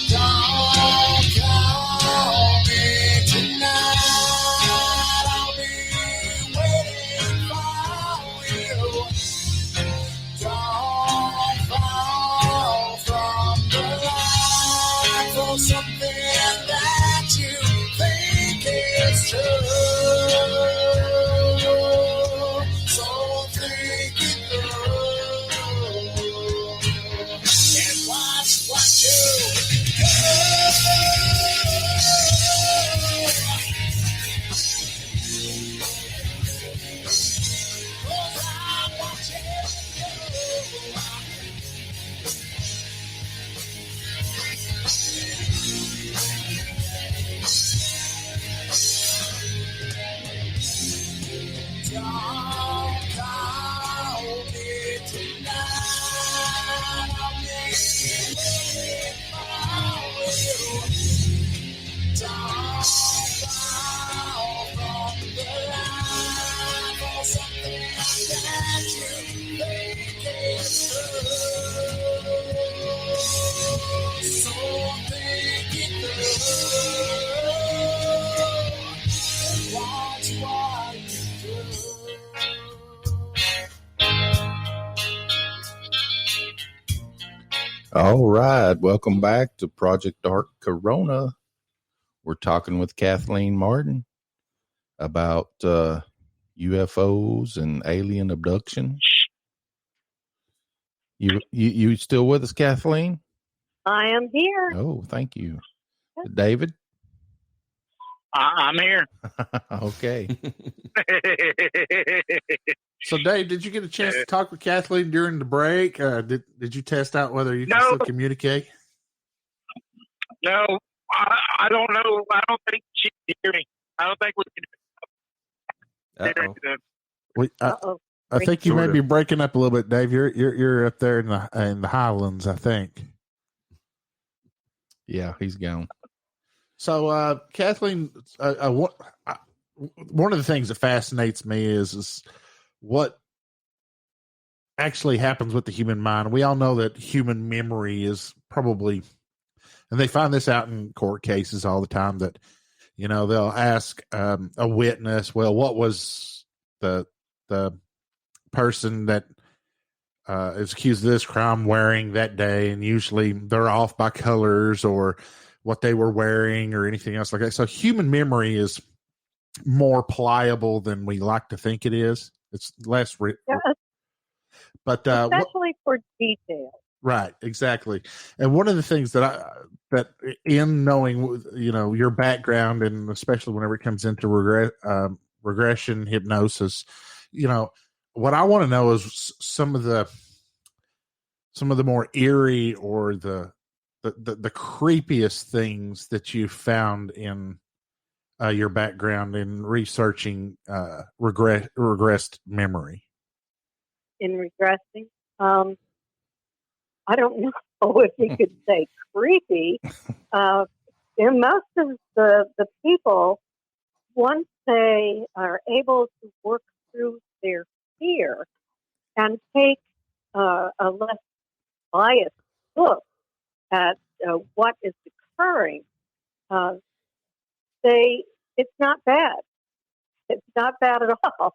Don't call me tonight. I'll be waiting for you. Don't fall from the line for something that you think is true. So think it through and watch what you do. 'Cause I'm watching you. Don't call me tonight. I'll be waiting for you. Don't fall from the line for something that you think is true. So think it through. Watch what you do. All right. Welcome back to Project Dark Corona. We're talking with Kathleen Marden about UFOs and alien abduction. You still with us, Kathleen? I am here. Oh, thank you. David? I'm here. Okay. So, Dave, did you get a chance to talk with Kathleen during the break? Did you test out whether you can still communicate? No, I don't know. I don't think she can hear me. I don't think we can hear me. I think you may be breaking up a little bit, Dave. You're up there in the Highlands, I think. Yeah, he's gone. So, Kathleen, one of the things that fascinates me is what actually happens with the human mind. We all know that human memory is probably, and they find this out in court cases all the time, that, you know, they'll ask a witness, well, what was the person that is accused of this crime wearing that day? And usually they're off by colors or what they were wearing or anything else like that. So human memory is more pliable than we like to think it is. It's less, but especially for detail. Right, exactly. And one of the things that in knowing, you know, your background, and especially whenever it comes into regression hypnosis, you know, what I want to know is some of the more eerie or the creepiest things that you found in your background in researching regressed memory. In regressing, I don't know if you could say creepy. And most of the people, once they are able to work through their fear and take a less biased look at what is occurring, it's not bad. It's not bad at all.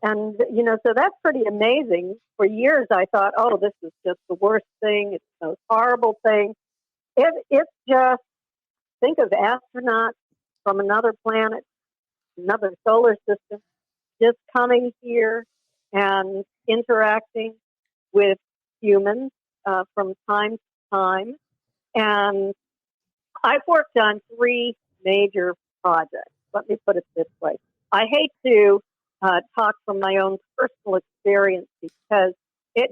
And, you know, so that's pretty amazing. For years, I thought, oh, this is just the worst thing. It's the most horrible thing. It's just, think of astronauts from another planet, another solar system, just coming here and interacting with humans from time to time. And I've worked on 3 major projects. Let me put it this way. I hate to talk from my own personal experience because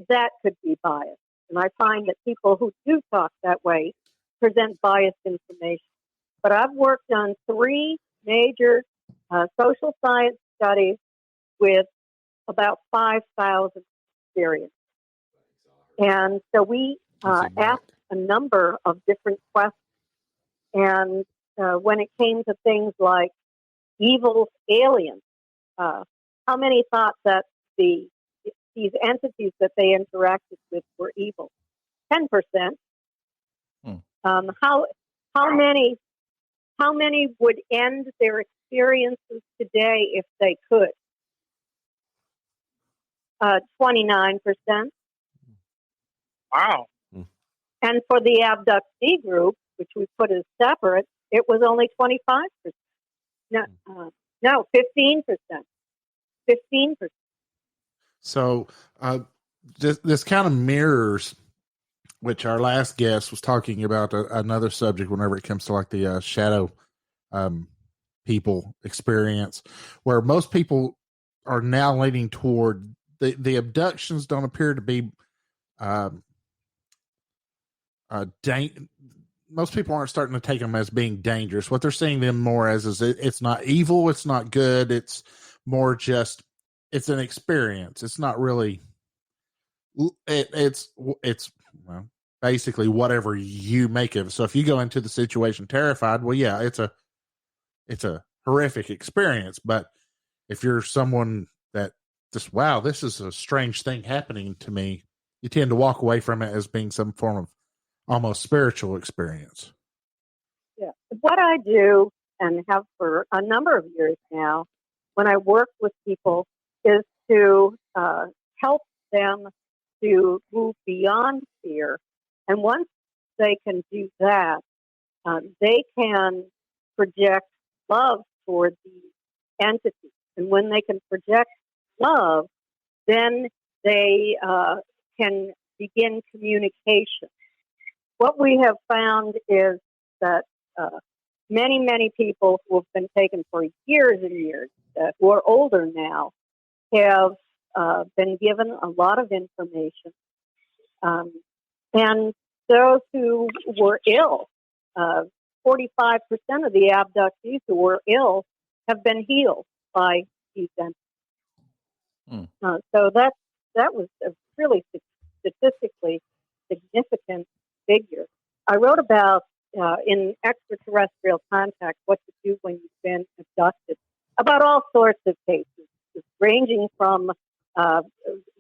that could be biased. And I find that people who do talk that way present biased information. But I've worked on 3 major social science studies with about 5,000 experience. And so we asked a number of different questions. And when it came to things like evil aliens, how many thought that these entities that they interacted with were evil. 10%. How many would end their experiences today if they could? 29%. Wow. And for the abductee group, which we put as separate, it was only 25%. No, 15%. 15%. So this kind of mirrors, which our last guest was talking about another subject whenever it comes to like the shadow people experience, where most people are now leaning toward the abductions don't appear to be most people aren't starting to take them as being dangerous. What they're seeing them more as is it's not evil, it's not good, it's more just it's an experience. It's not really it's well, basically whatever you make of it. So if you go into the situation terrified, well, yeah, it's a horrific experience. But if you're someone that just, wow, this is a strange thing happening to me, you tend to walk away from it as being some form of almost spiritual experience. Yeah. What I do and have for a number of years now when I work with people is to help them to move beyond fear. And once they can do that, they can project love toward the entity. And when they can project love, then they can begin communication. What we have found is that many people who have been taken for years and years, who are older now, have been given a lot of information. And those who were ill, 45% of the abductees who were ill have been healed by these entities. So that was a really statistically significant figure. I wrote about in Extraterrestrial Contact, What to Do When You've Been Abducted, about all sorts of cases, ranging from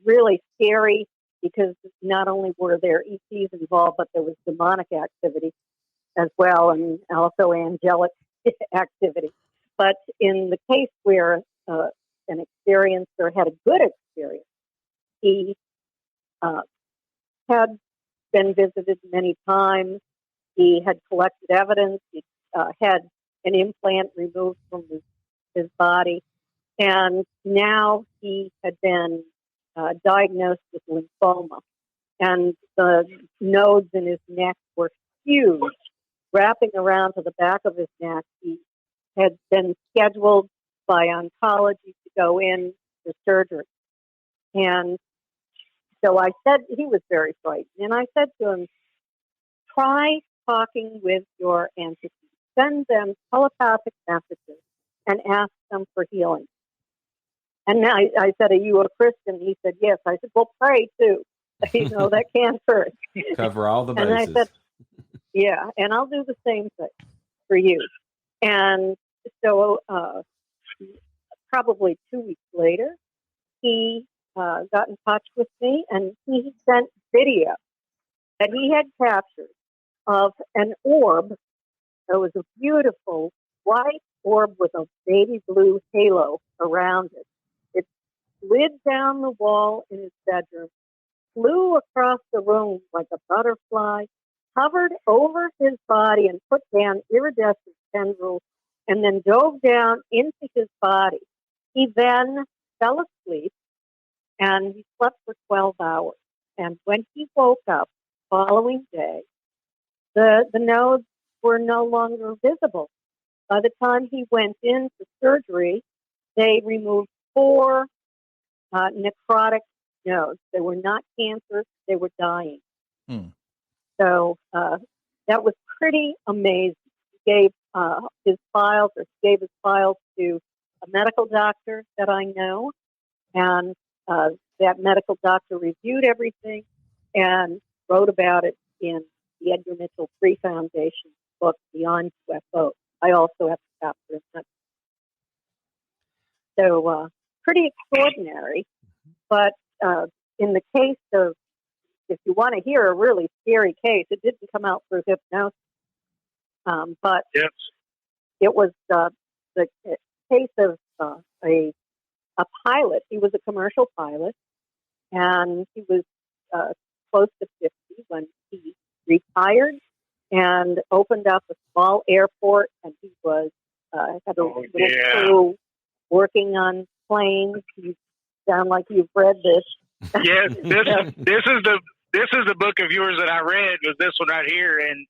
really scary, because not only were there ETs involved, but there was demonic activity as well, and also angelic activity. But in the case where an experiencer had a good experience, he had been visited many times, he had collected evidence, he had an implant removed from his body, and now he had been diagnosed with lymphoma, and the nodes in his neck were huge, wrapping around to the back of his neck. He had been scheduled by oncology to go in for surgery. And so I said, he was very frightened, and I said to him, try talking with your entities. Send them telepathic messages and ask them for healing. And I said, are you a Christian? He said, yes. I said, well, pray too. That can't hurt. Cover all the bases. And I said, yeah, and I'll do the same thing for you. And so probably 2 weeks later, he got in touch with me, and he sent video that he had captured of an orb. It was a beautiful white orb with a baby blue halo around it. It slid down the wall in his bedroom, flew across the room like a butterfly, hovered over his body and put down iridescent tendrils, and then dove down into his body. He then fell asleep, and he slept for 12 hours. And when he woke up the following day, the nodes were no longer visible. By the time he went in for surgery, they removed 4 necrotic nodes. They were not cancer, they were dying. So that was pretty amazing. He gave his files to a medical doctor that I know, and that medical doctor reviewed everything and wrote about it in the Edgar Mitchell Free Foundation book, Beyond UFO. I also have a chapter in that. So pretty extraordinary. But in the case of, if you want to hear a really scary case, it didn't come out through hypnosis, but Yes. it was the case of a pilot. He was a commercial pilot, and he was close to 50 when he retired and opened up a small airport, and he was had a little crew working on planes. You sound like you've read this. Yes, this is the book of yours that I read, was this one right here, and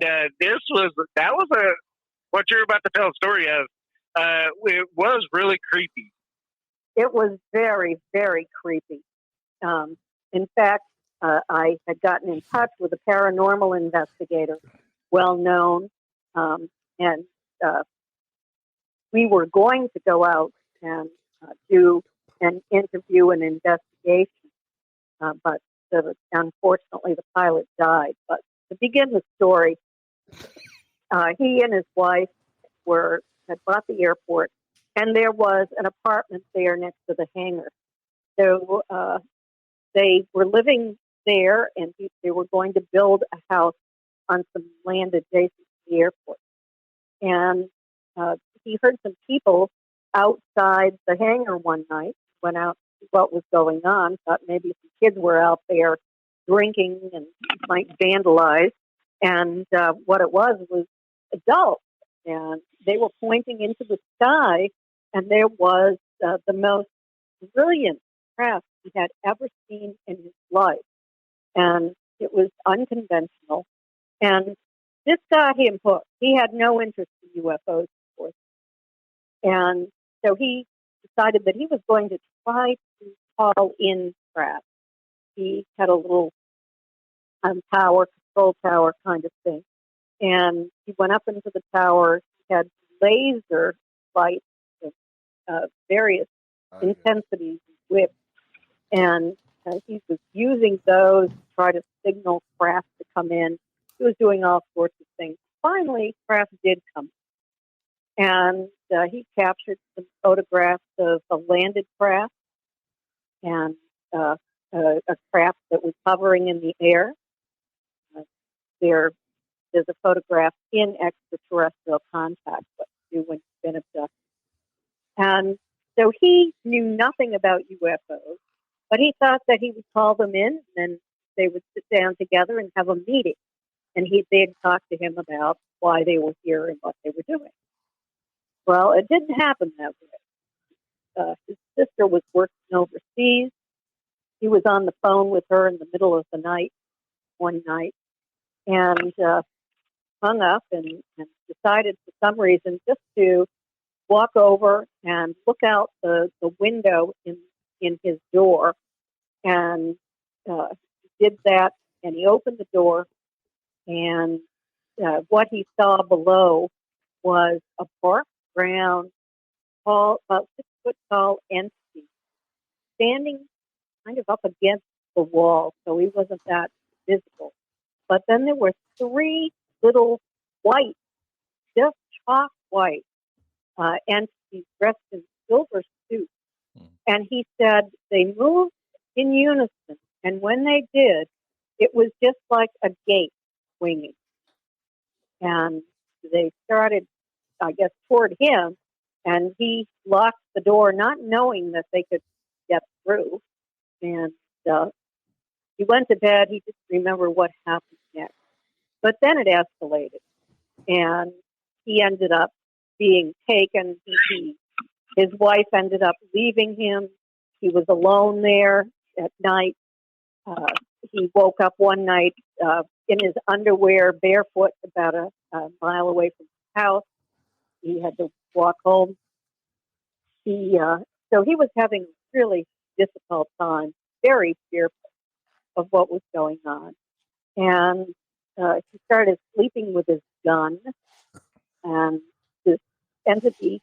that was what you're about to tell a story of. It was really creepy. It was very, very creepy. In fact, I had gotten in touch with a paranormal investigator, well known, and we were going to go out and do an interview and investigation, but unfortunately the pilot died. But to begin the story, he and his wife had bought the airport, and there was an apartment there next to the hangar. So they were living there, and they were going to build a house on some land adjacent to the airport. And he heard some people outside the hangar one night, went out to see what was going on, thought maybe some kids were out there drinking and might vandalize. And what it was adults. And they were pointing into the sky, and there was the most brilliant craft he had ever seen in his life. And it was unconventional. And this got him hooked. He had no interest in UFOs, of course. And so he decided that he was going to try to call in craft. He had a little control tower kind of thing. And he went up into the tower. He had laser lights of various intensities and whips. And he was using those to try to signal craft to come in. He was doing all sorts of things. Finally, craft did come. And he captured some photographs of a landed craft and a craft that was hovering in the air. There's a photograph in extraterrestrial contact, what you do when you've been abducted. And so he knew nothing about UFOs, but he thought that he would call them in, and then they would sit down together and have a meeting. And they'd talk to him about why they were here and what they were doing. Well, it didn't happen that way. His sister was working overseas. He was on the phone with her in the middle of the night, one night, and hung up and decided for some reason just to walk over and look out the window in his door. And he did that, and he opened the door, and what he saw below was a dark brown, tall, about 6 foot tall entity standing kind of up against the wall, so he wasn't that visible. But then there were 3 little white, just chalk white entities dressed in silver suits. And he said they moved in unison, and when they did, it was just like a gate swinging. And they started, I guess, toward him, and he locked the door, not knowing that they could get through. And he went to bed. He didn't remember what happened next. But then it escalated, and he ended up being taken. His wife ended up leaving him. He was alone there at night. He woke up one night in his underwear, barefoot, about a mile away from his house. He had to walk home. So he was having a really difficult time, very fearful of what was going on. And he started sleeping with his gun, and this entity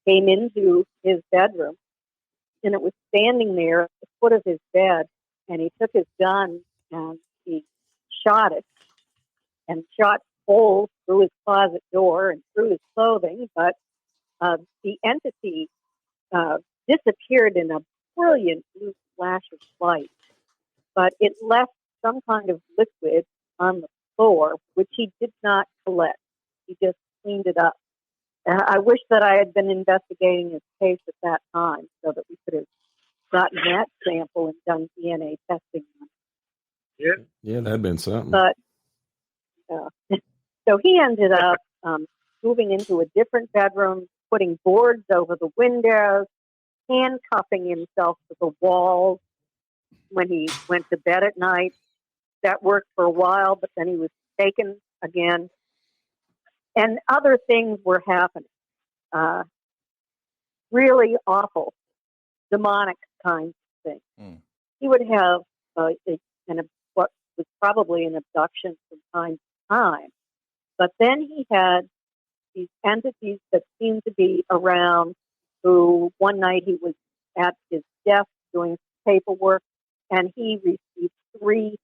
came into his bedroom, and it was standing there at the foot of his bed, and he took his gun and he shot it, and shot holes through his closet door and through his clothing, but the entity disappeared in a brilliant blue flash of light, but it left some kind of liquid on the floor, which he did not collect. He just cleaned it up. I wish that I had been investigating his case at that time so that we could have gotten that sample and done DNA testing. Yeah, that'd been something. But so he ended up moving into a different bedroom, putting boards over the windows, handcuffing himself to the walls when he went to bed at night. That worked for a while, but then he was taken again. And other things were happening. Really awful, demonic kinds of things. Mm. He would have what was probably an abduction from time to time. But then he had these entities that seemed to be around, who one night he was at his desk doing paperwork, and he received 3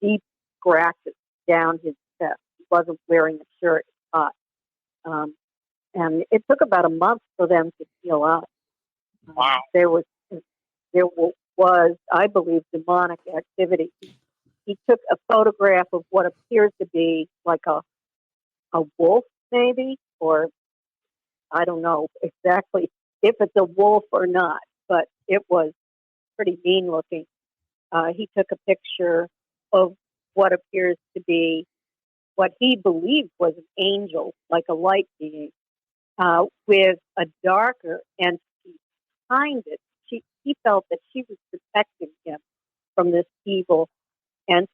deep scratches down his chest. He wasn't wearing a shirt. Hot. And it took about a month for them to heal up. Wow. There was, I believe, demonic activity. He took a photograph of what appears to be like a wolf, maybe, or I don't know exactly if it's a wolf or not, but it was pretty mean looking. He took a picture of what appears to be what he believed was an angel, like a light being, with a darker entity behind it. He felt that she was protecting him from this evil entity.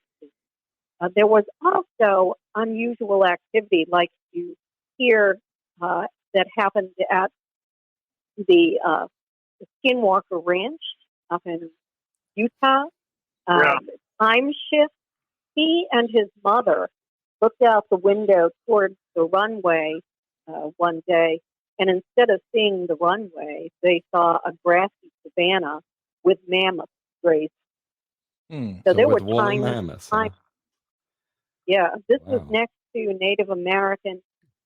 There was also unusual activity, like you hear, that happened at the Skinwalker Ranch up in Utah. Time shift. He and his mother looked out the window towards the runway one day, and instead of seeing the runway, they saw a grassy savanna with mammoths grazing. So there were woolly mammoths. Yeah, this was next to a Native American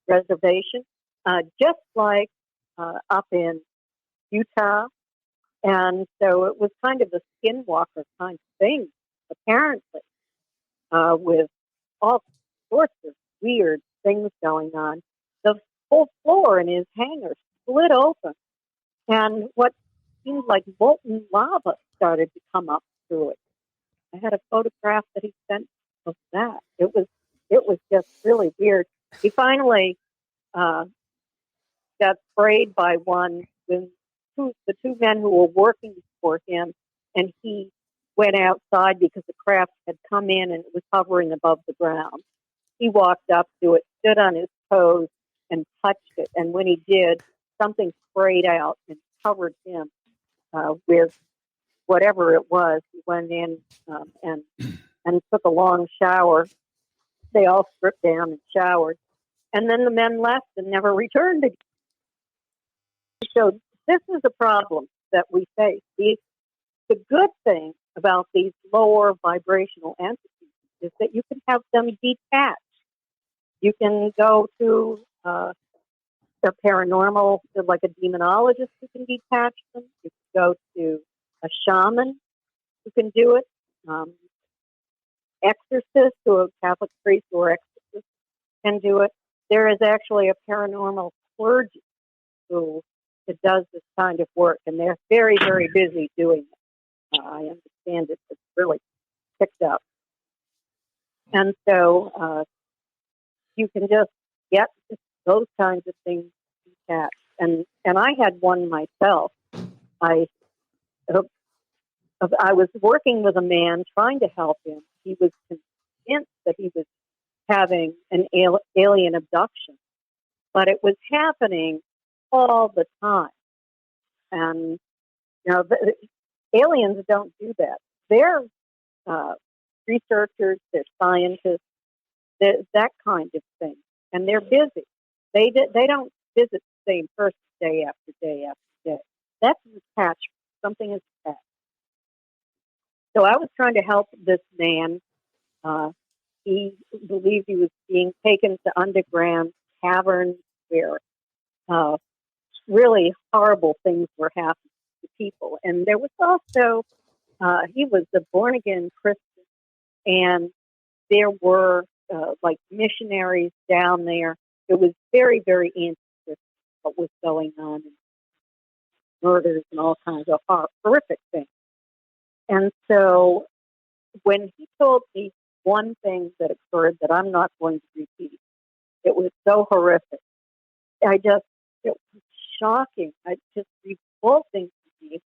reservation, just like up in Utah. And so it was kind of a skinwalker kind of thing, apparently, with all sorts of weird things going on. The whole floor in his hangar split open, and what seemed like molten lava started to come up through it. I had a photograph that he sent of that. It was just really weird. He finally got sprayed by the two men who were working for him, and he went outside because the craft had come in and it was hovering above the ground. He walked up to it, stood on his toes, and touched it. And when he did, something sprayed out and covered him with whatever it was. He went in and took a long shower. They all stripped down and showered. And then the men left and never returned again. So this is a problem that we face. The good thing about these lower vibrational entities is that you can have them detached. You can go to a paranormal, like a demonologist who can detach them. You can go to a shaman who can do it. Exorcists, or a Catholic priest or exorcist can do it. There is actually a paranormal clergy who does this kind of work, and they're very, very busy doing it. I understand it's really picked up. And so you can just get those kinds of things detached. And I had one myself. I was working with a man trying to help him. He was convinced that he was having an alien abduction, but it was happening all the time. And, the aliens don't do that. They're researchers, they're scientists, that kind of thing. And they're busy. They don't visit the same person day after day after day. That's attachment. Something is attached. So I was trying to help this man. He believed he was being taken to underground caverns where really horrible things were happening to people. And there was also he was a born-again Christian, and there were like missionaries down there. It was very, very anti-Christian what was going on, and murders and all kinds of horrific things. And so when he told me one thing that occurred that I'm not going to repeat, it was so horrific. It was shocking. It just revolting to me.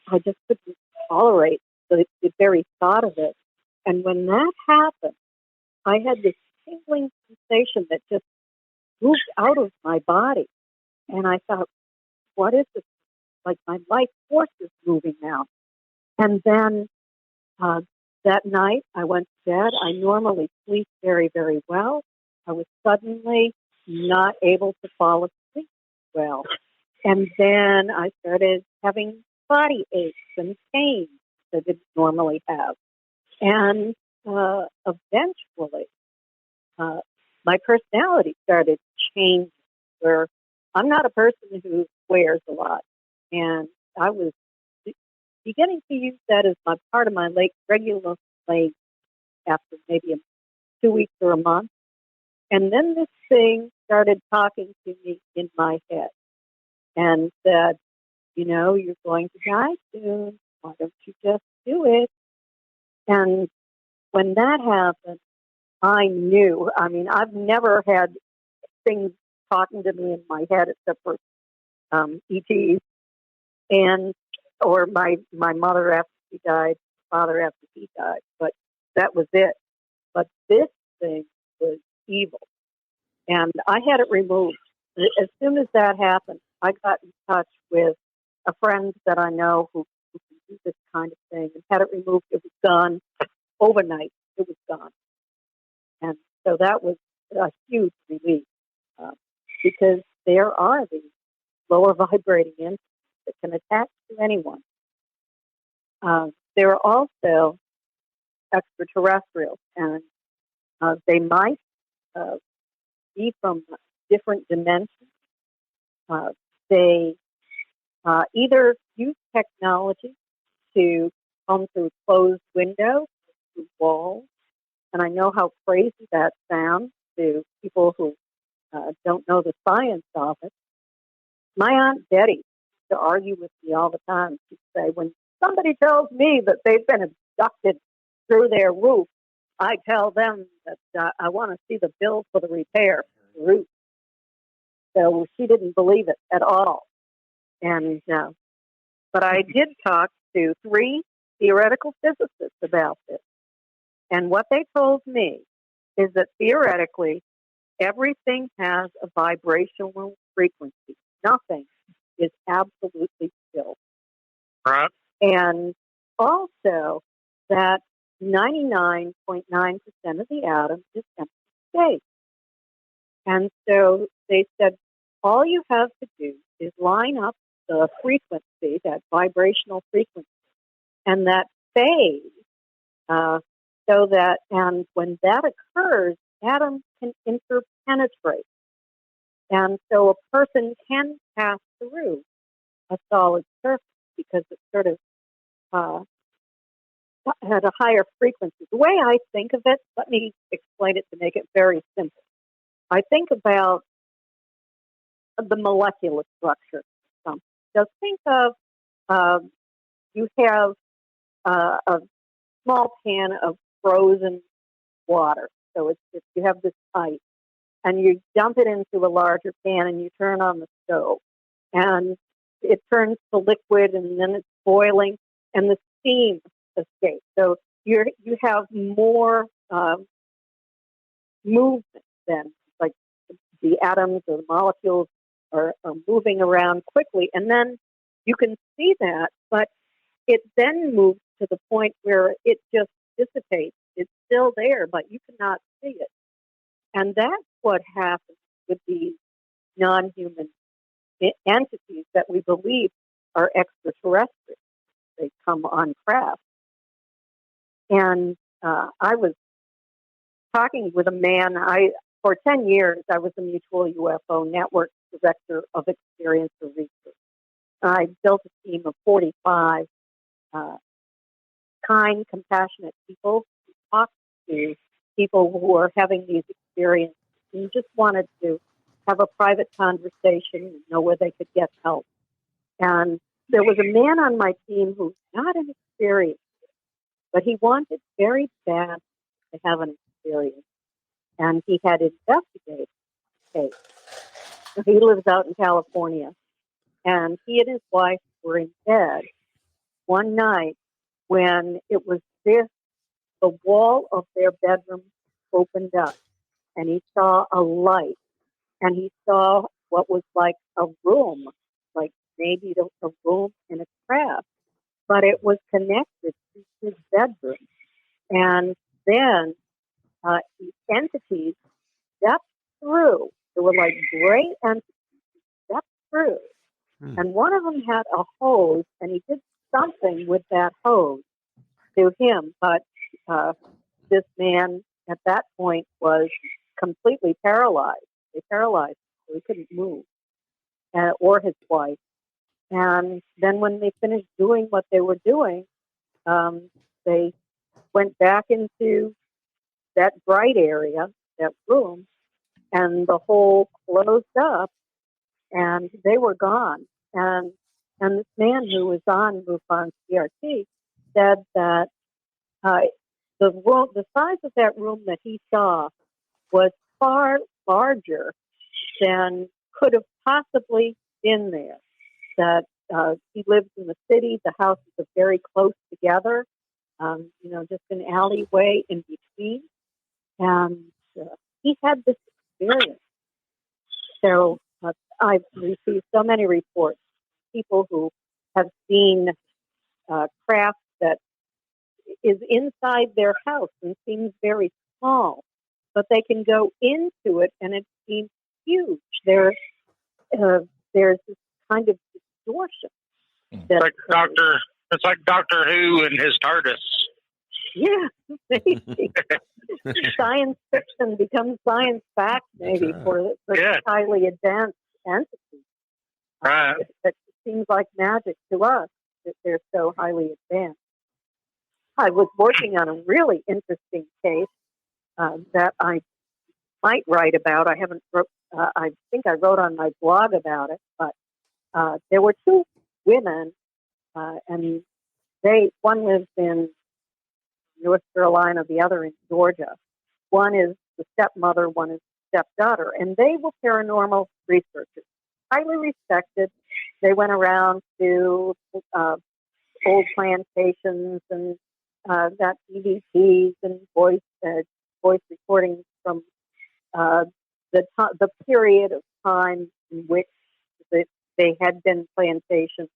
I just couldn't tolerate the very thought of it. And when that happened, I had this tingling sensation that just moved out of my body. And I thought, what is this? Like my life force is moving now. And then that night I went to bed. I normally sleep very, very well. I was suddenly not able to fall asleep well. And then I started having body aches and pains that I didn't normally have. And eventually, my personality started changing, where I'm not a person who swears a lot. And I was beginning to use that as my part of my regular language after maybe 2 weeks or a month. And then this thing started talking to me in my head and said, you're going to die soon. Why don't you just do it? And when that happened, I knew. I mean, I've never had things talking to me in my head except for ETs or my mother after she died, father after he died. But that was it. But this thing was evil. And I had it removed. As soon as that happened, I got in touch with a friend that I know who can do this kind of thing and had it removed. It was gone overnight. It was gone. And so that was a huge relief because there are these lower vibrating entities that can attach to anyone. There are also extraterrestrials, and they might be from different dimensions. They either use technology to come through closed windows, through walls, and I know how crazy that sounds to people who don't know the science of it. My Aunt Betty used to argue with me all the time. She'd say, when somebody tells me that they've been abducted through their roof, I tell them that I want to see the bill for the repair of the roof. So she didn't believe it at all. And but I did talk to 3 theoretical physicists about this. And what they told me is that theoretically, everything has a vibrational frequency. Nothing is absolutely still. Right. And also that 99.9% of the atom is empty space. And so they said, all you have to do is line up the frequency, that vibrational frequency, and that phase, so that, and when that occurs, atoms can interpenetrate. And so a person can pass through a solid surface because it's sort of at a higher frequency. The way I think of it, let me explain it to make it very simple. I think about the molecular structure. Just think of you have a small pan of frozen water. So you have this ice, and you dump it into a larger pan, and you turn on the stove, and it turns to liquid, and then it's boiling, and the steam escapes. So you have more movement then, like the atoms or the molecules are moving around quickly, and then you can see that, but it then moves to the point where it just dissipates. It's still there, but you cannot see it. And that's what happens with these non-human entities that we believe are extraterrestrial. They come on craft. And I was talking with a man. For 10 years, I was a Mutual UFO Network Director of Experiencer Research. I built a team of 45 kind, compassionate people who talked to people who are having these experiences and just wanted to have a private conversation and know where they could get help. And there was a man on my team who's not an experienced, but he wanted very bad to have an experience. And he had investigated the case. He lives out in California. And he and his wife were in bed one night when it was the wall of their bedroom opened up. And he saw a light. And he saw what was like a room, like maybe a room in a craft. But it was connected to his bedroom. And then these entities stepped through. They were like gray entities stepped through. And one of them had a hose, and he did something with that hose to him. But this man at that point was completely paralyzed. They paralyzed him, so he couldn't move, or his wife. And then when they finished doing what they were doing, they went back into that bright area, that room, and the hole closed up, and they were gone. And this man who was on MUFON CRT said that the size of that room that he saw was far larger than could have possibly been there. That he lives in the city, the houses are very close together, just an alleyway in between. And he had this experience. So I've received so many reports, people who have seen craft that is inside their house and seems very small, but they can go into it and it seems huge. There's this kind of distortion. It's like Doctor Who and his TARDIS. Yeah, maybe. Science fiction becomes science fact, maybe, for highly advanced entities. Right. It seems like magic to us that they're so highly advanced. I was working on a really interesting case that I might write about. I haven't wrote. I think I wrote on my blog about it, but there were two women, and one lives in North Carolina, the other in Georgia. One is the stepmother, one is the stepdaughter, and they were paranormal researchers, highly respected. They went around to old plantations and got EVPs and voice recordings from the period of time in which they had been plantations.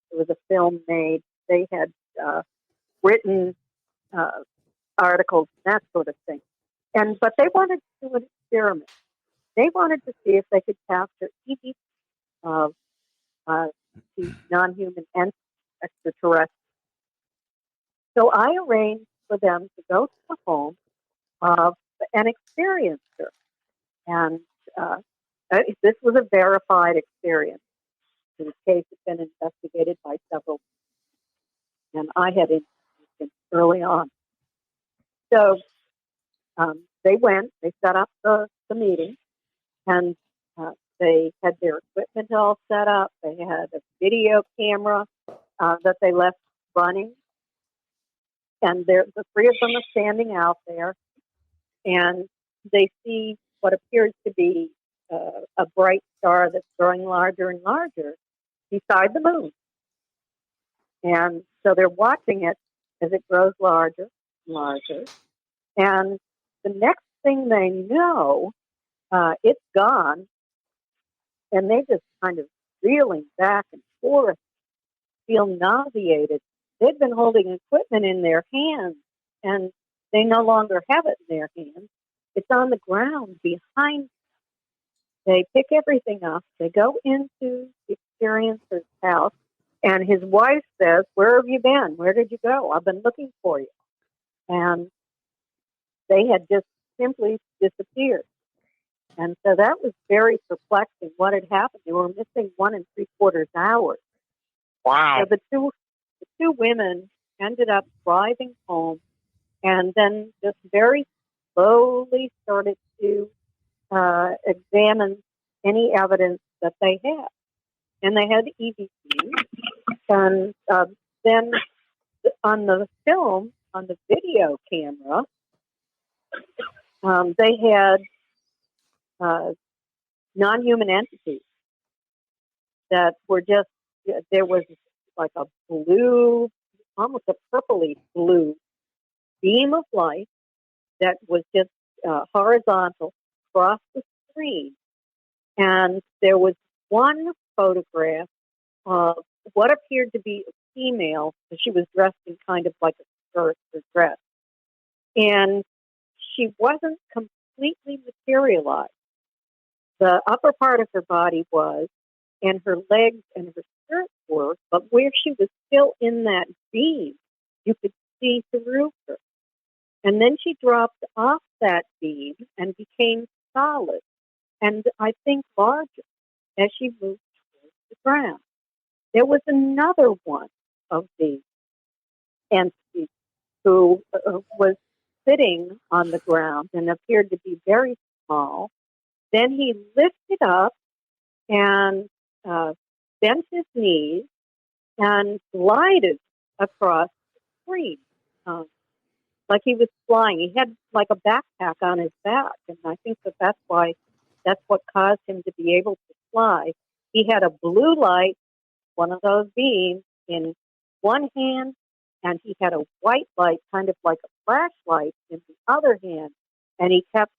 There was a film made. They had written articles, that sort of thing. But they wanted to do an experiment. They wanted to see if they could capture EVPs of these non-human entities, extraterrestrials. So I arranged for them to go to the home of an experiencer. And this was a verified experience. The case had been investigated by several, and I had interviewed him early on. So they went, they set up the meeting, and they had their equipment all set up. They had a video camera that they left running. And the three of them are standing out there, and they see what appears to be a bright star that's growing larger and larger beside the moon. And so they're watching it as it grows larger and larger. And the next thing they know, it's gone, and they just kind of reeling back and forth, feel nauseated. They've been holding equipment in their hands, and they no longer have it in their hands. It's on the ground behind them. They pick everything up. They go into the experiencer's house, and his wife says, "Where have you been? Where did you go? I've been looking for you." And they had just simply disappeared. And so that was very perplexing. What had happened? They were missing 1 3/4 hours. Wow. So the two women ended up driving home and then just very slowly started to examine any evidence that they had. And they had EVPs. And then on the film, on the video camera, they had non-human entities that were just, there was like a blue, almost a purpley blue beam of light that was just horizontal across the screen. And there was one photograph of what appeared to be a female. She was dressed in kind of like a skirt or dress. And she wasn't completely materialized. The upper part of her body was, and her legs and her skirt were, but where she was still in that beam, you could see through her. And then she dropped off that beam and became solid, and I think larger, as she moved towards the ground. There was another one of these entities who was sitting on the ground and appeared to be very small. Then he lifted up and bent his knees and glided across the screen, like he was flying. He had like a backpack on his back, and I think that's what caused him to be able to fly. He had a blue light, one of those beams, in one hand, and he had a white light, kind of like a flashlight, in the other hand, and he kept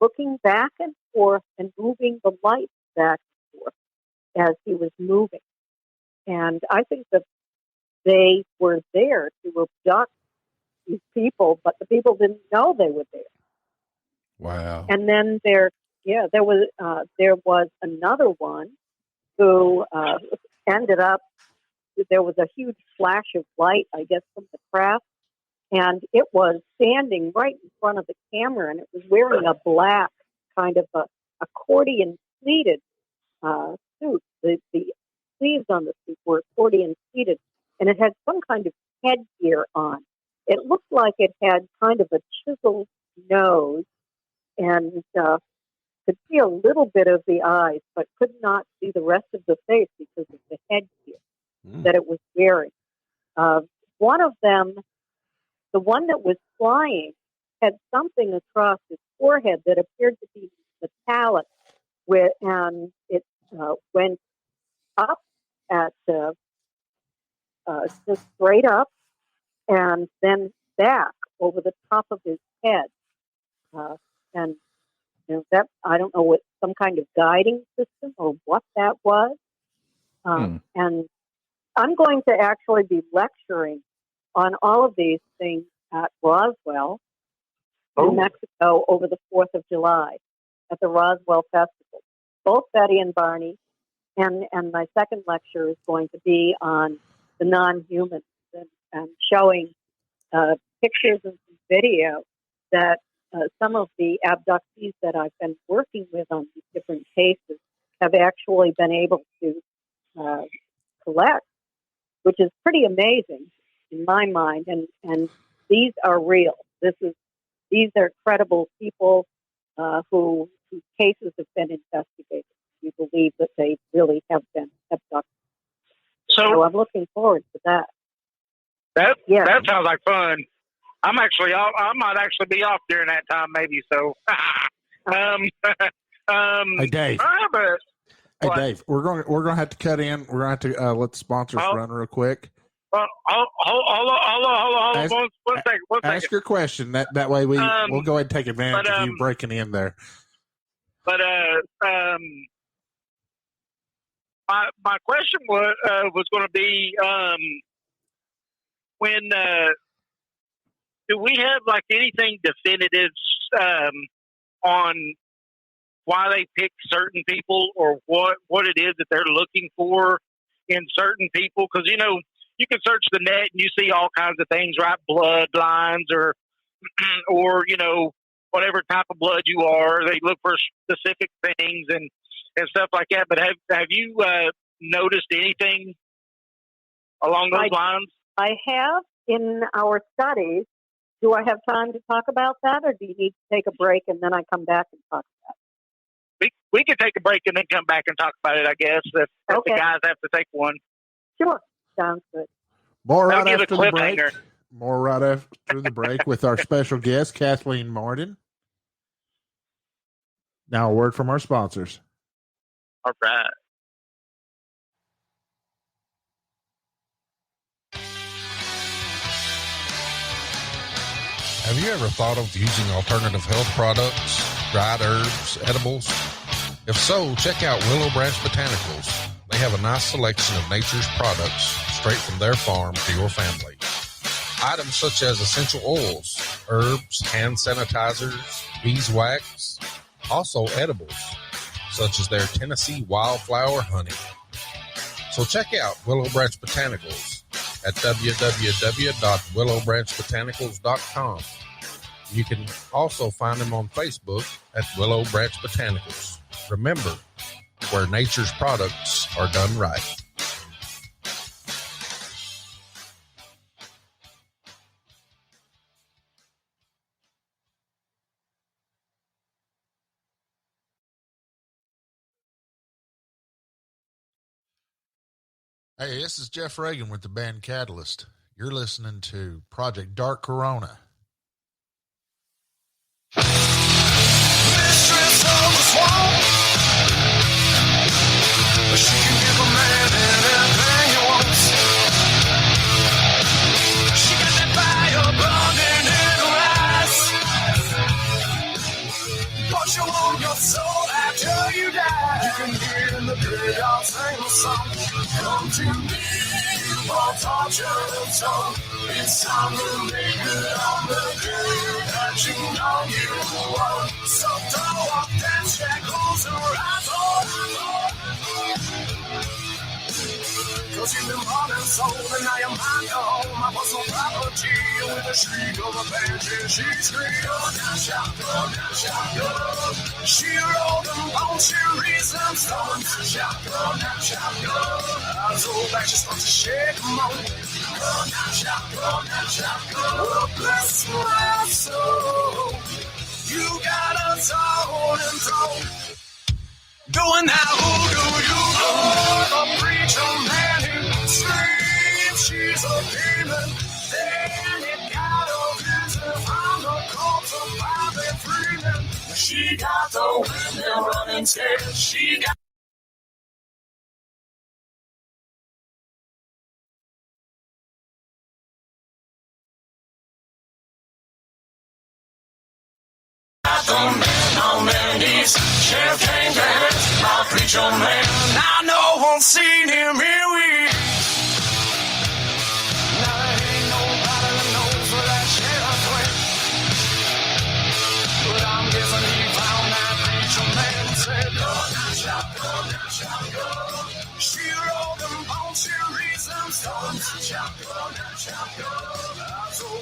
looking back and forth and moving the light back and forth as he was moving. And I think that they were there to abduct these people, but the people didn't know they were there. Wow. And then there was another one who ended up, there was a huge flash of light, I guess, from the craft, and it was standing right in front of the camera, and it was wearing a black kind of a accordion pleated suit. The sleeves on the suit were accordion pleated, and it had some kind of headgear on. It looked like it had kind of a chiseled nose, and could see a little bit of the eyes, but could not see the rest of the face because of the headgear that it was wearing. One of them, the one that was flying, had something across his forehead that appeared to be metallic, and it went up at just straight up, and then back over the top of his head, and that, I don't know, what, some kind of guiding system or what that was. And I'm going to actually be lecturing on all of these things at Roswell, New Mexico, over the 4th of July at the Roswell Festival. Both Betty and Barney, and my second lecture is going to be on the non-humans and showing pictures and some video that some of the abductees that I've been working with on these different cases have actually been able to collect, which is pretty amazing in my mind. And these are real. These are credible people whose cases have been investigated. We believe that they really have been abducted. So I'm looking forward to that. That sounds like fun. I might actually be off during that time, maybe. So, hey Dave. Hey Dave, we're going to have to cut in. We're going to have to let the sponsors run real quick. Hold on. One second. Ask your question. That way we'll go ahead and take advantage of you breaking in there. But my question was going to be when. Do we have like anything definitive on why they pick certain people, or what it is that they're looking for in certain people? Because you can search the net and you see all kinds of things, right? Bloodlines or whatever type of blood you are. They look for specific things and stuff like that. But have you noticed anything along those lines? I have in our studies. Do I have time to talk about that, or do you need to take a break and then I come back and talk about We can take a break and then come back and talk about it, I guess, if the guys have to take one. Sure. Sounds good. More right after the break. More right after the break with our special guest, Kathleen Marden. Now a word from our sponsors. All right. Have you ever thought of using alternative health products, dried herbs, edibles? If so, check out Willow Branch Botanicals. They have a nice selection of nature's products straight from their farm to your family. Items such as essential oils, herbs, hand sanitizers, beeswax, also edibles, such as their Tennessee Wildflower Honey. So check out Willow Branch Botanicals at www.willowbranchbotanicals.com. You can also find them on Facebook at Willow Branch Botanicals. Remember, where nature's products are done right. Hey, this is Jeff Reagan with the band Catalyst. You're listening to Project Dark Corona. Mistress of the swamp. She can give a man anything he wants. She got that fire burning in her eyes. But you want your soul after you die. You can hear in the graveyard sing a song. Come to me for torture and soul. It's time to make it on the day that you know you want. So don't walk that shackles around. Cause you've been bought and sold and now you're mine to hold. My personal property with a shriek of a banshee. She screamed, go down, shout, go down, shout, go. She rolled them bones, she reasons, go down, shout, go down, shout, go. Eyes roll back, she starts to shake them on. Go down, shout, go down, shout, go. Oh, bless my soul. You got us on and thrown. Doing that hoodoo, you go. The preacher man, he screams, she's a demon. Then it got a visit from the corpse of Bobby Freeman. She got the women running scared. She got the man on their knees, champagne dance, my preacher man. Now no one's seen him here we. Now there ain't nobody that knows where that sheriff went. But I'm guessing he found that preacher man and said, go now, shout, go now, shout, go. She rolled them bones, she reasons, go now, shout, go now, shout, go.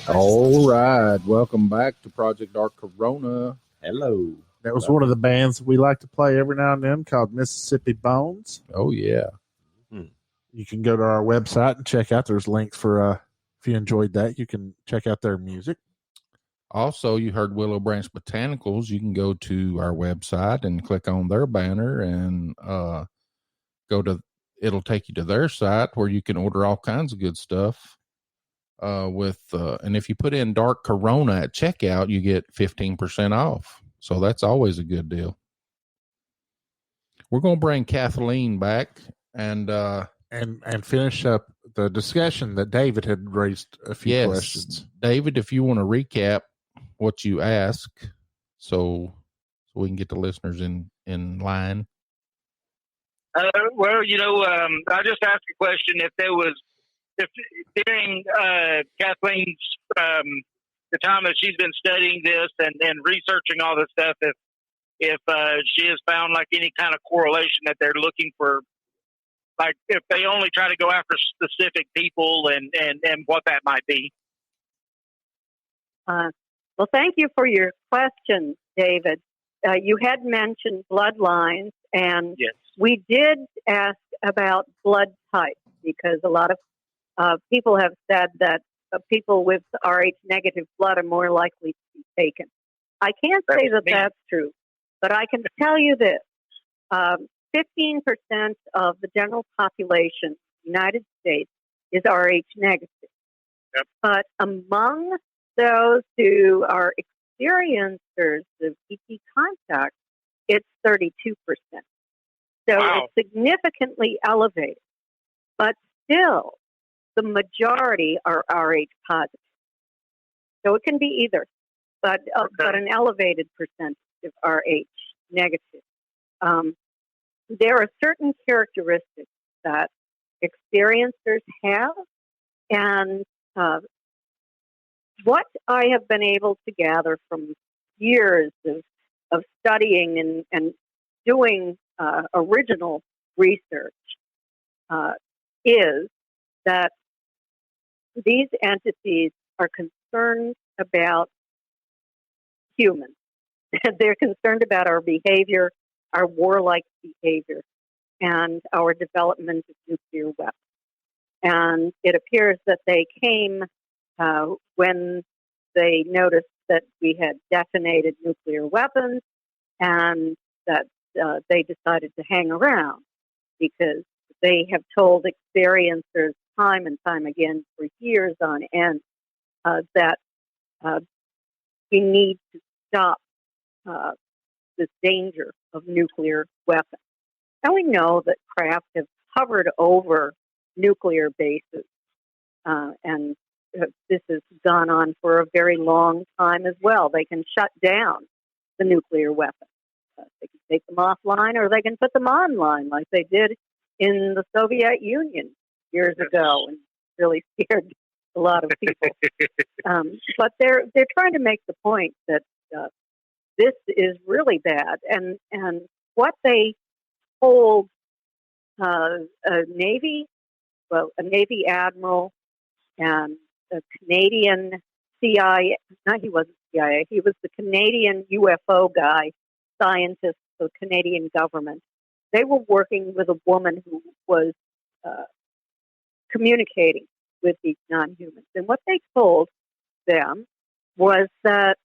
All right. Welcome back to Project Dark Corona. Hello. That was one of the bands we like to play every now and then called Mississippi Bones. Oh, yeah. You can go to our website and check out. There's links for, if you enjoyed that, you can check out their music. Also, you heard Willow Branch Botanicals. You can go to our website and click on their banner and it'll take you to their site where you can order all kinds of good stuff. And if you put in Dark Corona at checkout, you get 15% off. So that's always a good deal. We're going to bring Kathleen back and finish up the discussion that David had raised a few questions. David, if you want to recap what you asked, so we can get the listeners in line. Well, I just asked a question if during Kathleen's the time that she's been studying this and researching all this stuff, if she has found like any kind of correlation that they're looking for, like if they only try to go after specific people and what that might be. Well, thank you for your question, David. You had mentioned bloodlines, and yes, we did ask about blood type because a lot of people have said that people with Rh negative blood are more likely to be taken. I can't say that that's true, but I can tell you this. 15% of the general population of the United States is Rh negative. Yep. But among those who are experiencers of ET contact, it's 32%. So wow. it's significantly elevated. But still, the majority are Rh positive. So it can be either, but an elevated percentage of Rh negative. There are certain characteristics that experiencers have, and what I have been able to gather from years of studying and doing original research is that these entities are concerned about humans. They're concerned about our behavior, our warlike behavior, and our development of nuclear weapons. And it appears that they came when they noticed that we had detonated nuclear weapons, and that they decided to hang around because they have told experiencers time and time again for years on end that we need to stop this danger of nuclear weapons. And we know that craft have hovered over nuclear bases, and this has gone on for a very long time as well. They can shut down the nuclear weapons. They can take them offline, or they can put them online, like they did in the Soviet Union years ago, and really scared a lot of people. But they're trying to make the point that this is really bad, and what they told a Navy admiral and a Canadian CIA. No, he wasn't CIA. He was the Canadian UFO guy, scientist for the Canadian government. They were working with a woman who was communicating with these non-humans. And what they told them was that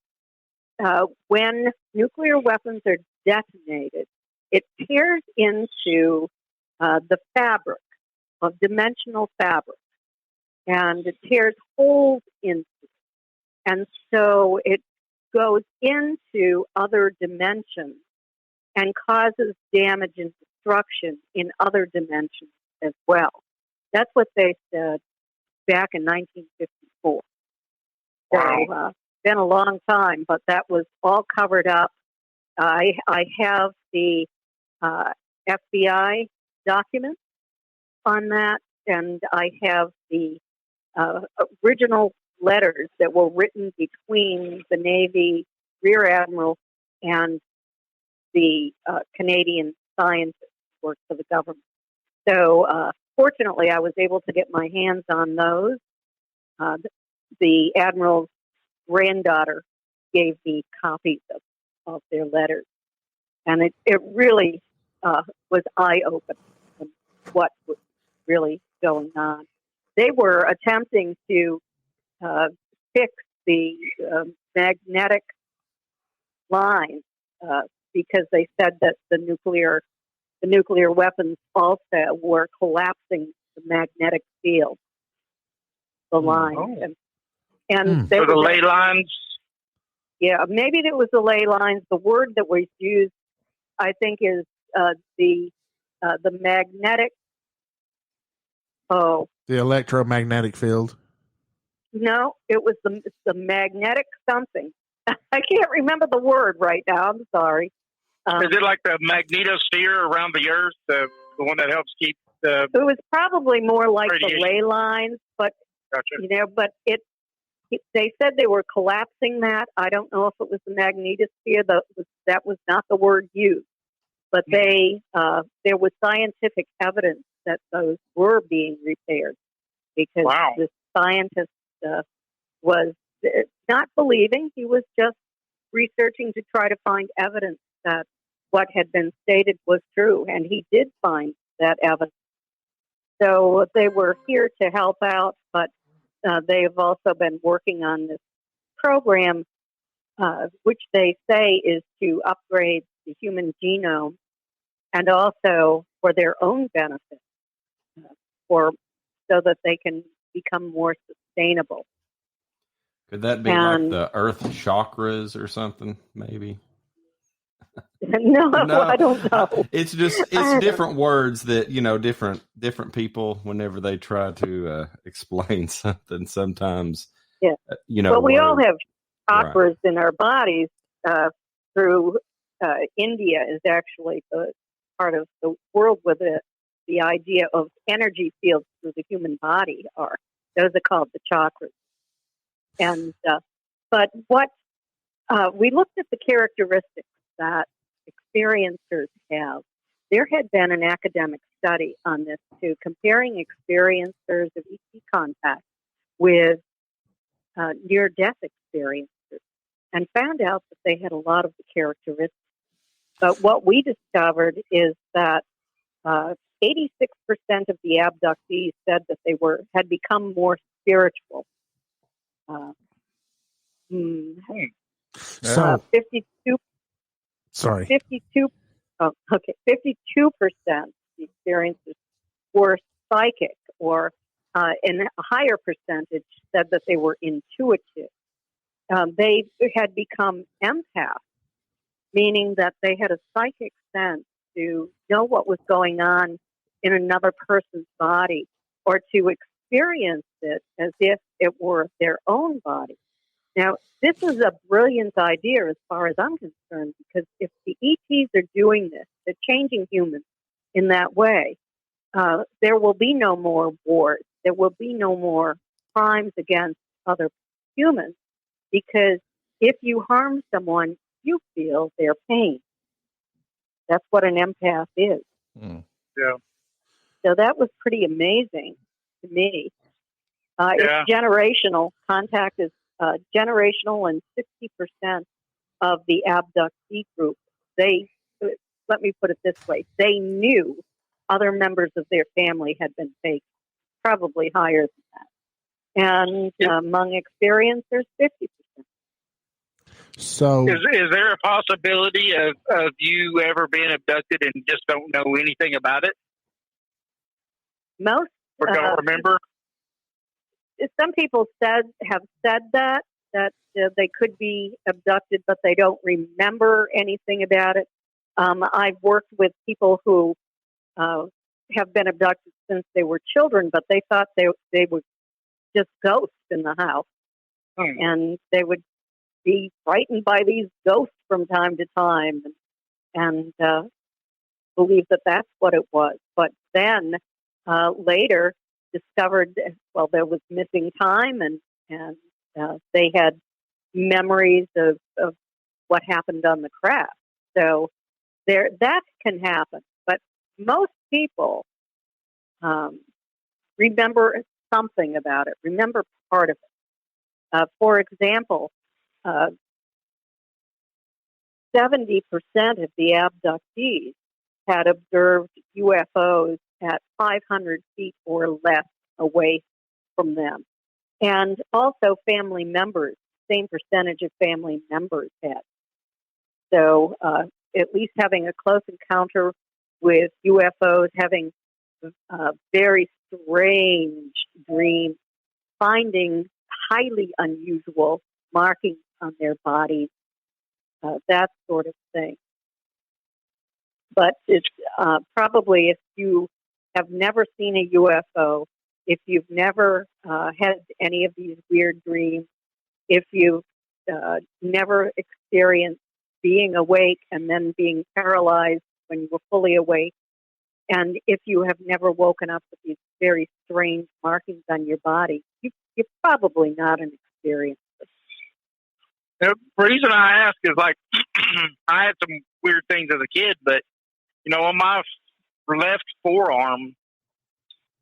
when nuclear weapons are detonated, it tears into the fabric of dimensional fabric, and it tears holes into it. And so it goes into other dimensions and causes damage and destruction in other dimensions as well. That's what they said back in 1954. Wow. So, been a long time, but that was all covered up. I have the FBI documents on that, and I have the original letters that were written between the Navy Rear Admiral and the Canadian scientists who worked for the government. So fortunately, I was able to get my hands on those. The Admiral's granddaughter gave me copies of their letters. And it really was eye-opening on what was really going on. They were attempting to fix the magnetic line because they said that the nuclear weapons also were collapsing the magnetic field, the lines. Oh. And so the ley lines? Yeah, maybe it was the ley lines. The word that was used, I think, is the magnetic. Oh, the electromagnetic field. No, it was the magnetic something. I can't remember the word right now. I'm sorry. Is it like the magnetosphere around the Earth, the one that helps keep the? It was probably more like radiation. the ley lines, but Gotcha. but they said they were collapsing that. I don't know if it was the magnetosphere. That was not the word used, but there was scientific evidence that those were being repaired because the scientist was not believing. He was just researching to try to find evidence that what had been stated was true, and he did find that evidence. So they were here to help out, but they've also been working on this program, which they say is to upgrade the human genome and also for their own benefit, so that they can become more sustainable. Could that be like the earth chakras or something, maybe? No, I don't know. It's different words that, different people, whenever they try to explain something, sometimes, But we all have chakras right. in our bodies. Through India is actually the part of the world with the idea of energy fields through the human body are. Those are called the chakras. And but what we looked at the characteristics that experiencers have. There had been an academic study on this too, comparing experiencers of ET contact with near-death experiencers, and found out that they had a lot of the characteristics. But what we discovered is that 86% of the abductees said that they had become more spiritual. 52. Sorry. 52. Oh, okay. 52% of the experiencers were psychic, or and a higher percentage said that they were intuitive. They had become empaths, meaning that they had a psychic sense to know what was going on in another person's body, or to experience it as if it were their own body. Now, this is a brilliant idea as far as I'm concerned, because if the ETs are doing this, they're changing humans in that way, there will be no more wars. There will be no more crimes against other humans, because if you harm someone, you feel their pain. That's what an empath is. Mm. Yeah. So that was pretty amazing to me. It's generational. Contact is generational, and 60% of the abductee group, let me put it this way, they knew other members of their family had been taken, probably higher than that. And among experiencers, 50%. So, is there a possibility of you ever being abducted and just don't know anything about it? Most or don't remember? Some people have said that they could be abducted, but they don't remember anything about it. I've worked with people who have been abducted since they were children, but they thought they were just ghosts in the house, and they would be frightened by these ghosts from time to time, and believe that that's what it was. But then later discovered, well, there was missing time, and they had memories of what happened on the craft. So that can happen. But most people remember something about it, remember part of it. For example, 70% of the abductees had observed UFOs at 500 feet or less away from them. And also family members, same percentage of family members had. So at least having a close encounter with UFOs, having very strange dreams, finding highly unusual markings on their bodies, that sort of thing. But it's probably, if you have never seen a UFO, if you've never had any of these weird dreams, if you've never experienced being awake and then being paralyzed when you were fully awake, and if you have never woken up with these very strange markings on your body, you're probably not an experiencer. The reason I ask is, like, I had some weird things as a kid, but, on my left forearm,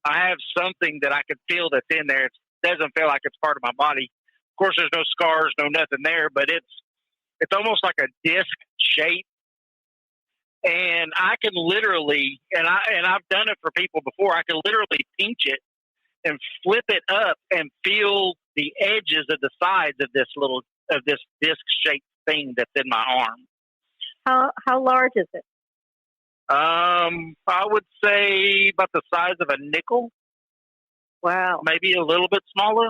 I have something that I could feel that's in there. It doesn't feel like it's part of my body. Of course, there's no scars, no nothing there, but it's almost like a disc shape. and I can literally, and I've done it for people before. I can literally pinch it and flip it up and feel the edges of the sides of this disc shaped thing that's in my arm. How large is it? I would say about the size of a nickel. Wow. Maybe a little bit smaller.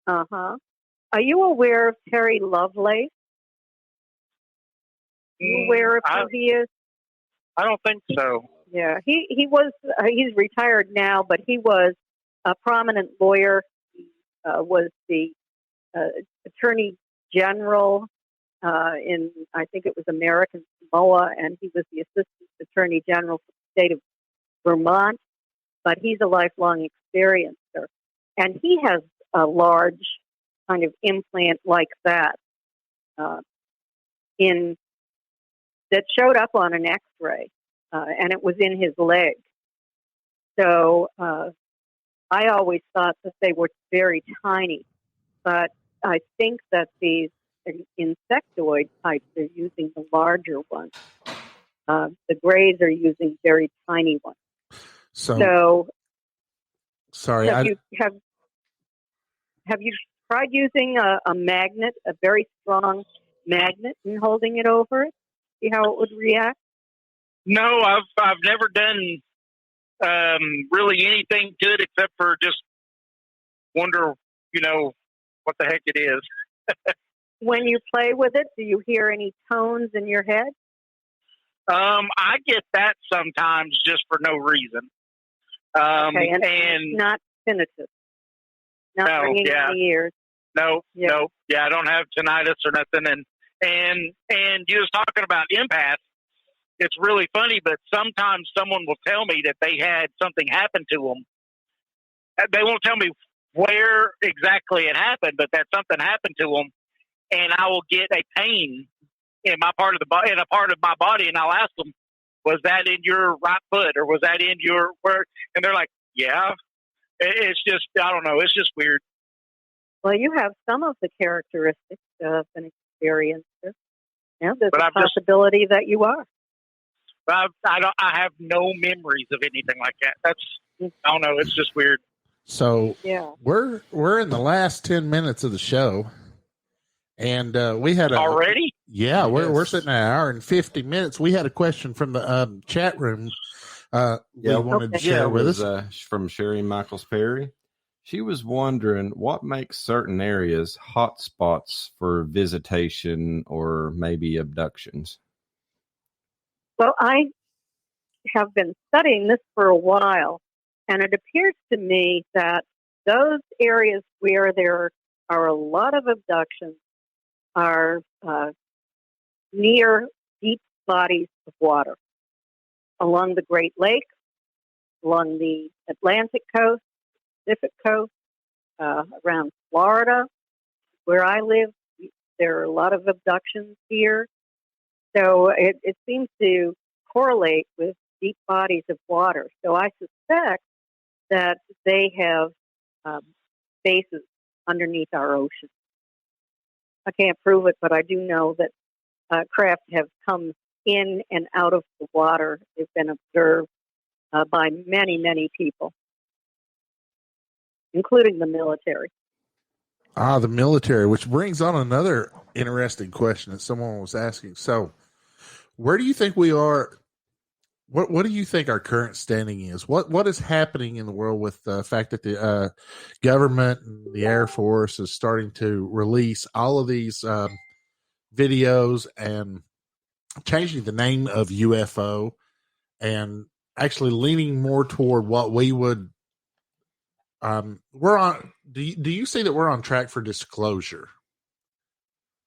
Uh-huh. Are you aware of Terry Lovelace? Are you aware of who he is? I don't think so. Yeah, he was, he's retired now, but he was a prominent lawyer. He was the Attorney General in, I think it was American Samoa, and he was the Assistant Attorney General for the state of Vermont, but he's a lifelong experiencer. And he has a large kind of implant like that that showed up on an X-ray, and it was in his leg. So I always thought that they were very tiny, but I think that these insectoid types are using the larger ones. The grays are using very tiny ones. So sorry, have you tried using a magnet, a very strong magnet, and holding it over it? See how it would react? No, I've never done really anything to it except for just wonder, what the heck it is. When you play with it, do you hear any tones in your head? I get that sometimes just for no reason. Okay, and not tinnitus, not ringing in the ears. No. Yeah, I don't have tinnitus or nothing. And you was talking about empaths. It's really funny, but sometimes someone will tell me that they had something happen to them. They won't tell me where exactly it happened, but that something happened to them, and I will get a pain in my part of my body, and I'll ask them, "Was that in your right foot, or was that in your where?" And they're like, "Yeah." It's just, I don't know. It's just weird. Well, you have some of the characteristics of an experiencer. Yeah, there's a possibility that you are. I have no memories of anything like that. I don't know. It's just weird. So yeah, we're in the last 10 minutes of the show, and we had already. Yeah, we're sitting at an hour and 50 minutes. We had a question from the chat room. We wanted to share with us from Sherry Michaels Perry. She was wondering what makes certain areas hot spots for visitation or maybe abductions. Well, I have been studying this for a while, and it appears to me that those areas where there are a lot of abductions are near deep bodies of water, along the Great Lakes, along the Atlantic coast, Pacific coast, around Florida, where I live. There are a lot of abductions here. So it seems to correlate with deep bodies of water. So I suspect that they have bases underneath our ocean. I can't prove it, but I do know that craft have come in and out of the water. They've been observed by many, many people, including the military. The military, which brings on another interesting question that someone was asking. So, where do you think we are? What do you think our current standing is? What is happening in the world with the fact that the government and the Air Force is starting to release all of these videos and changing the name of UFO and actually leaning more toward what we would we're on. Do you see that we're on track for disclosure?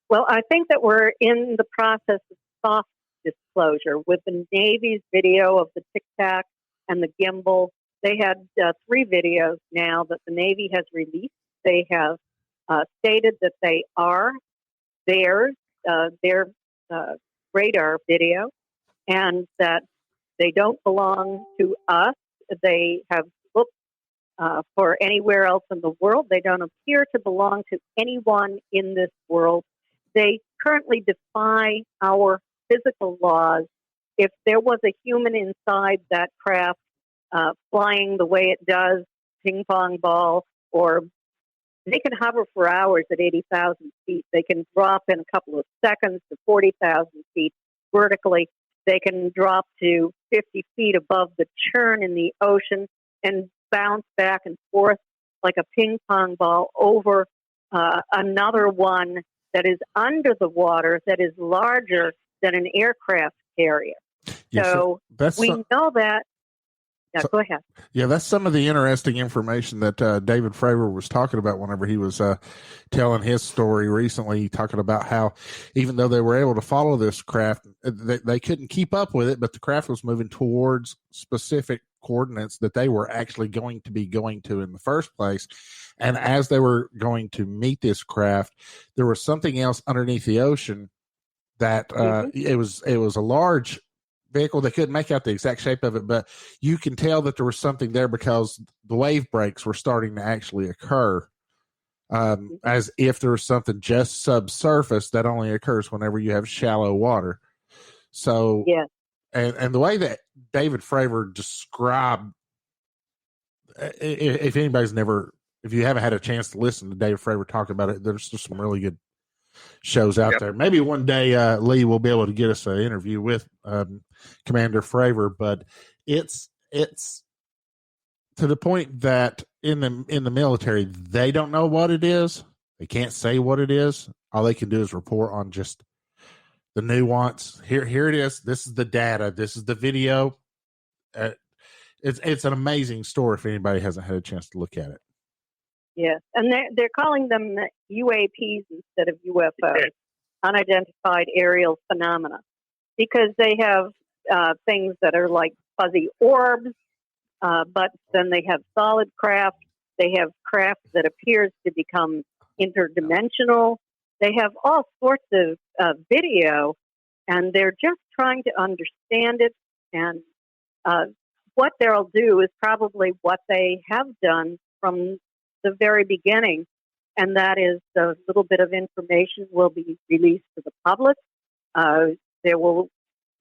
Well, I think that we're in the process of soft disclosure with the Navy's video of the Tic Tac and the gimbal. They had 3 videos now that the Navy has released. They have stated that they are their radar video and that they don't belong to us. They have looked for anywhere else in the world. They don't appear to belong to anyone in this world. They currently defy our physical laws if there was a human inside that craft, flying the way it does, ping pong ball, or they can hover for hours at 80,000 feet. They can drop in a couple of seconds to 40,000 feet vertically. They can drop to 50 feet above the churn in the ocean and bounce back and forth like a ping pong ball over another one that is under the water that is larger than an aircraft carrier. Yes, so we know that. Yeah, go ahead. Yeah, that's some of the interesting information that David Fravor was talking about whenever he was telling his story recently, talking about how even though they were able to follow this craft, they couldn't keep up with it, but the craft was moving towards specific coordinates that they were actually going to be going to in the first place. And as they were going to meet this craft, there was something else underneath the ocean that it was a large vehicle. They couldn't make out the exact shape of it, but you can tell that there was something there because the wave breaks were starting to actually occur, as if there was something just subsurface that only occurs whenever you have shallow water. So, yeah. And the way that David Fravor described, if you haven't had a chance to listen to David Fravor talk about it, there's just some really good shows out there. Maybe one day Lee will be able to get us an interview with Commander Fravor, but it's to the point that in the military they don't know what it is. They can't say what it is. All they can do is report on just the nuance. Here it is. This is the data. This is the video. It's an amazing story if anybody hasn't had a chance to look at it. Yes, and they're calling them UAPs instead of UFOs, unidentified aerial phenomena, because they have things that are like fuzzy orbs, but then they have solid craft. They have craft that appears to become interdimensional. They have all sorts of video, and they're just trying to understand it. And what they'll do is probably what they have done from the very beginning, and that is a little bit of information will be released to the public. The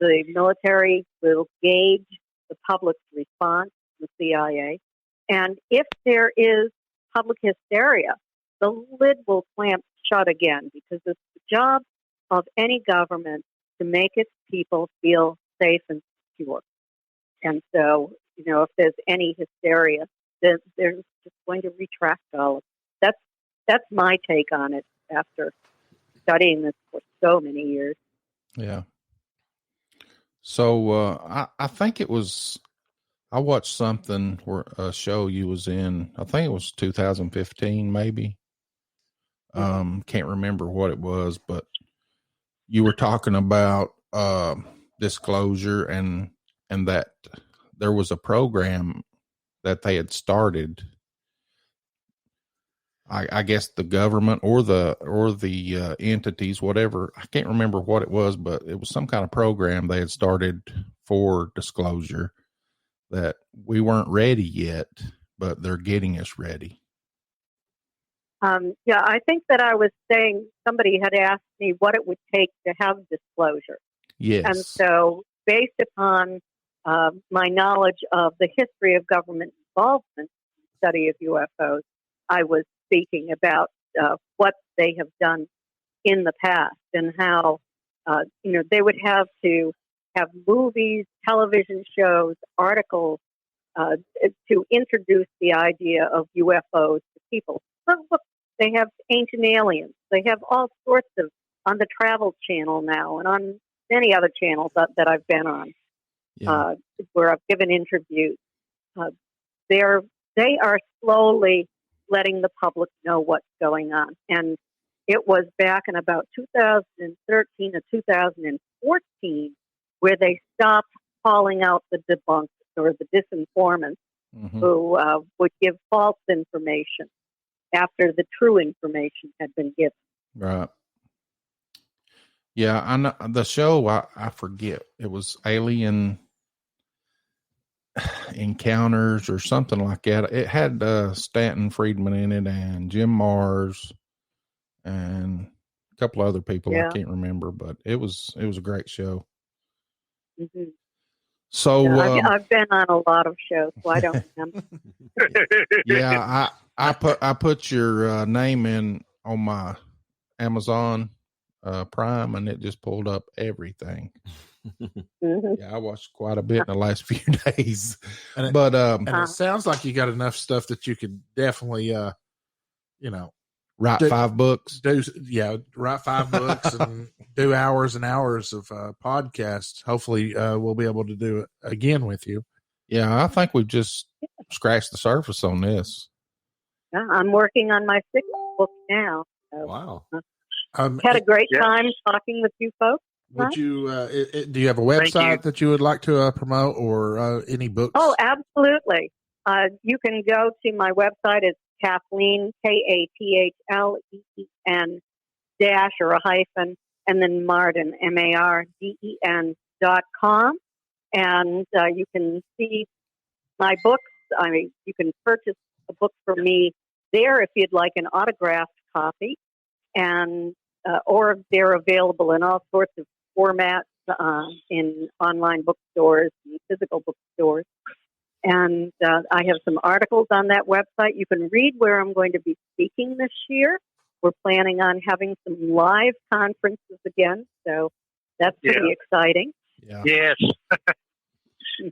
military will gauge the public's response to the CIA, and if there is public hysteria, the lid will clamp shut again, because it's the job of any government to make its people feel safe and secure. And so, if there's any hysteria, they're just going to retract all of it. That's my take on it after studying this for so many years. Yeah. So I think it was, I watched something where a show you was in, I think it was 2015 maybe. Can't remember what it was, but you were talking about disclosure and that there was a program that they had started. I guess the government or the entities, whatever, I can't remember what it was, but it was some kind of program they had started for disclosure that we weren't ready yet, but they're getting us ready. Yeah, I think that I was saying somebody had asked me what it would take to have disclosure. Yes. And so based upon my knowledge of the history of government involvement in the study of UFOs, I was speaking about what they have done in the past and how, they would have to have movies, television shows, articles to introduce the idea of UFOs to people. Look, they have Ancient Aliens. They have all sorts of, on the Travel Channel now and on many other channels that I've been on, where I've given interviews. They are slowly letting the public know what's going on. And it was back in about 2013 or 2014 where they stopped calling out the debunkers or the disinformants who would give false information after the true information had been given. Right. Yeah, I know the show, I forget. It was Alien Encounters or something like that. It had Stanton Friedman in it and Jim Mars and a couple other people I can't remember, but it was a great show. Mm-hmm. So I've been on a lot of shows, so I don't remember. yeah, I put your name in on my Amazon Prime, and it just pulled up everything. Mm-hmm. Yeah, I watched quite a bit in the last few days. And But it sounds like you got enough stuff that you could definitely, write 5 books. Write 5 books and do hours and hours of podcasts. Hopefully, we'll be able to do it again with you. Yeah, I think we've just scratched the surface on this. Yeah, I'm working on my 6th book now. So, Wow. had a great time talking with you folks. Would you? Do you have a website that you would like to promote, or any books? Oh, absolutely. You can go to my website. It's Kathleen, Kathleen dash or a hyphen, and then Marden, MARDEN.com. And you can see my books. I mean, you can purchase a book from me there if you'd like an autographed copy, and or they're available in all sorts of formats in online bookstores and physical bookstores. And I have some articles on that website. You can read where I'm going to be speaking this year. We're planning on having some live conferences again, so that's pretty exciting. Yeah. Yes.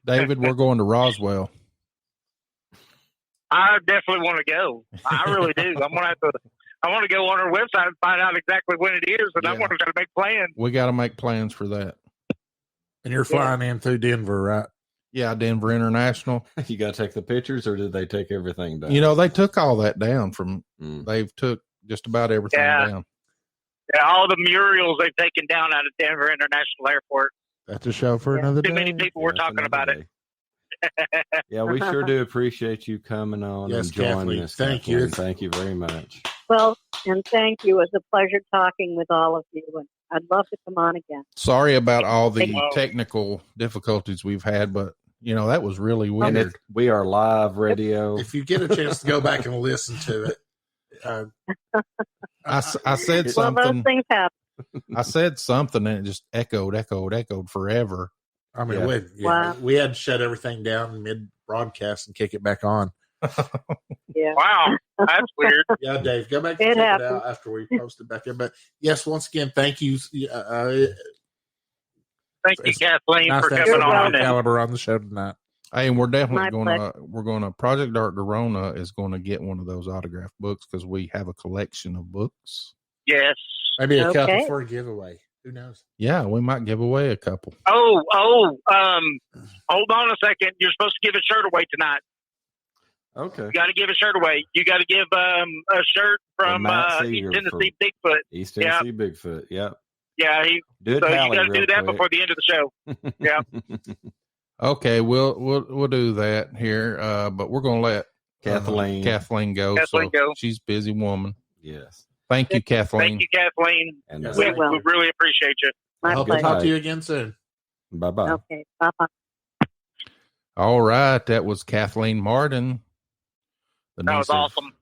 David, we're going to Roswell. I definitely want to go. I really do. I want to go on our website and find out exactly when it is, and I want to try to make plans. We got to make plans for that. And you're flying in through Denver, right? Yeah, Denver International. You got to take the pictures, or did they take everything down? You know, they took all that down from. They've took just about everything down. Yeah, all the murals they've taken down out of Denver International Airport. That's a show for another day. Too many people were talking about it. Yeah, we sure do appreciate you coming on and joining us. Thank you. Thank you very much. Well, and thank you. It was a pleasure talking with all of you, and I'd love to come on again. Sorry about all the technical difficulties we've had, but you know that was really weird. We are live radio. If you get a chance to go back and listen to it, I said something. Well, those things happen. I said something and it just echoed forever. I mean, we had to shut everything down mid broadcast and kick it back on. Yeah. Wow, that's weird. Yeah, Dave, go back and check it out after we post it back there. But yes, once again, thank you. Thank you, Kathleen, nice for coming on. Caliber on the show tonight. Hey, and we're definitely going to Project Dark Corona is going to get one of those autographed books because we have a collection of books. Yes. Maybe a couple for a giveaway. Who knows? Yeah, we might give away a couple. Hold on a second. You're supposed to give a shirt away tonight. Okay. You got to give a shirt away. You got to give a shirt from East Tennessee Bigfoot. East Tennessee Bigfoot. Yep. Yeah. You got to do that before the end of the show. Yeah. Okay, we'll do that here, but we're going to let Kathleen go. Go. She's a busy woman. Yes. Thank you, Kathleen. And we really appreciate you. I hope to talk to you again soon. Bye-bye. Okay, bye-bye. All right, that was Kathleen Marden. That was awesome.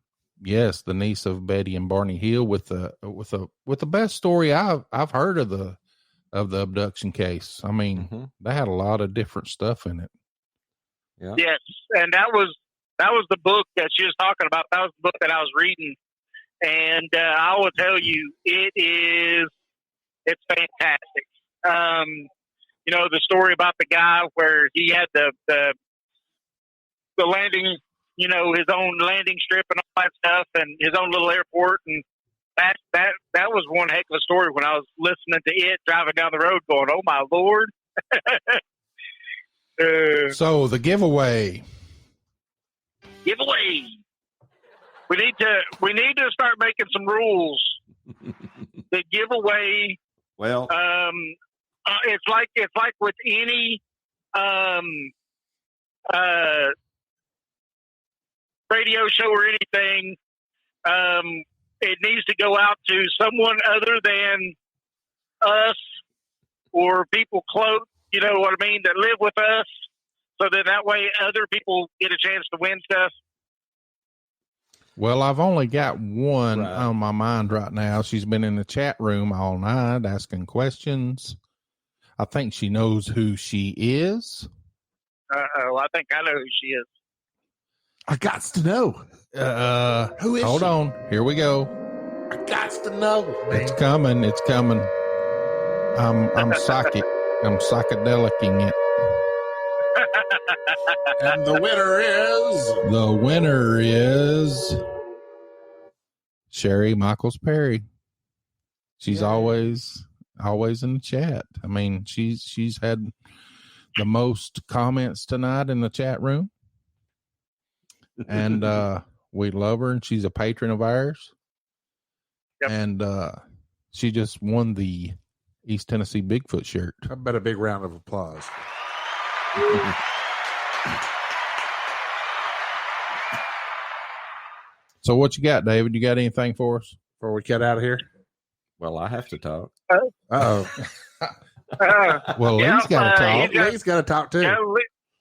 Yes, the niece of Betty and Barney Hill with the best story I've heard of the abduction case. I mean, they had a lot of different stuff in it. Yeah. Yes, and that was the book that she was talking about. That was the book that I was reading, and I will tell you, it's fantastic. You know, the story about the guy where he had the landing, you know, his own landing strip and all that stuff, and his own little airport, and that was one heck of a story. When I was listening to it driving down the road, going, "Oh my Lord!" So the giveaway. We need to start making some rules. The giveaway. Well, it's like with any radio show or anything. It needs to go out to someone other than us or people close. You know what I mean? That live with us, so that way other people get a chance to win stuff. Well, I've only got one on my mind right now. She's been in the chat room all night asking questions. I think she knows who she is. I think I know who she is. I got to know. Who is Hold she? on. Here we go. I got to know, man. It's coming. It's coming. I'm psychic. I'm psychedelicing it. And the winner is Sherry Michaels Perry. She's Yay. always in the chat. I mean, she's had the most comments tonight in the chat room. And we love her, and she's a patron of ours. Yep. And she just won the East Tennessee Bigfoot shirt. How about a big round of applause? So what you got, David? You got anything for us Before we get out of here? Well, I have to talk. Uh-oh. Well, Lee's got to talk. Lee's got to talk, too.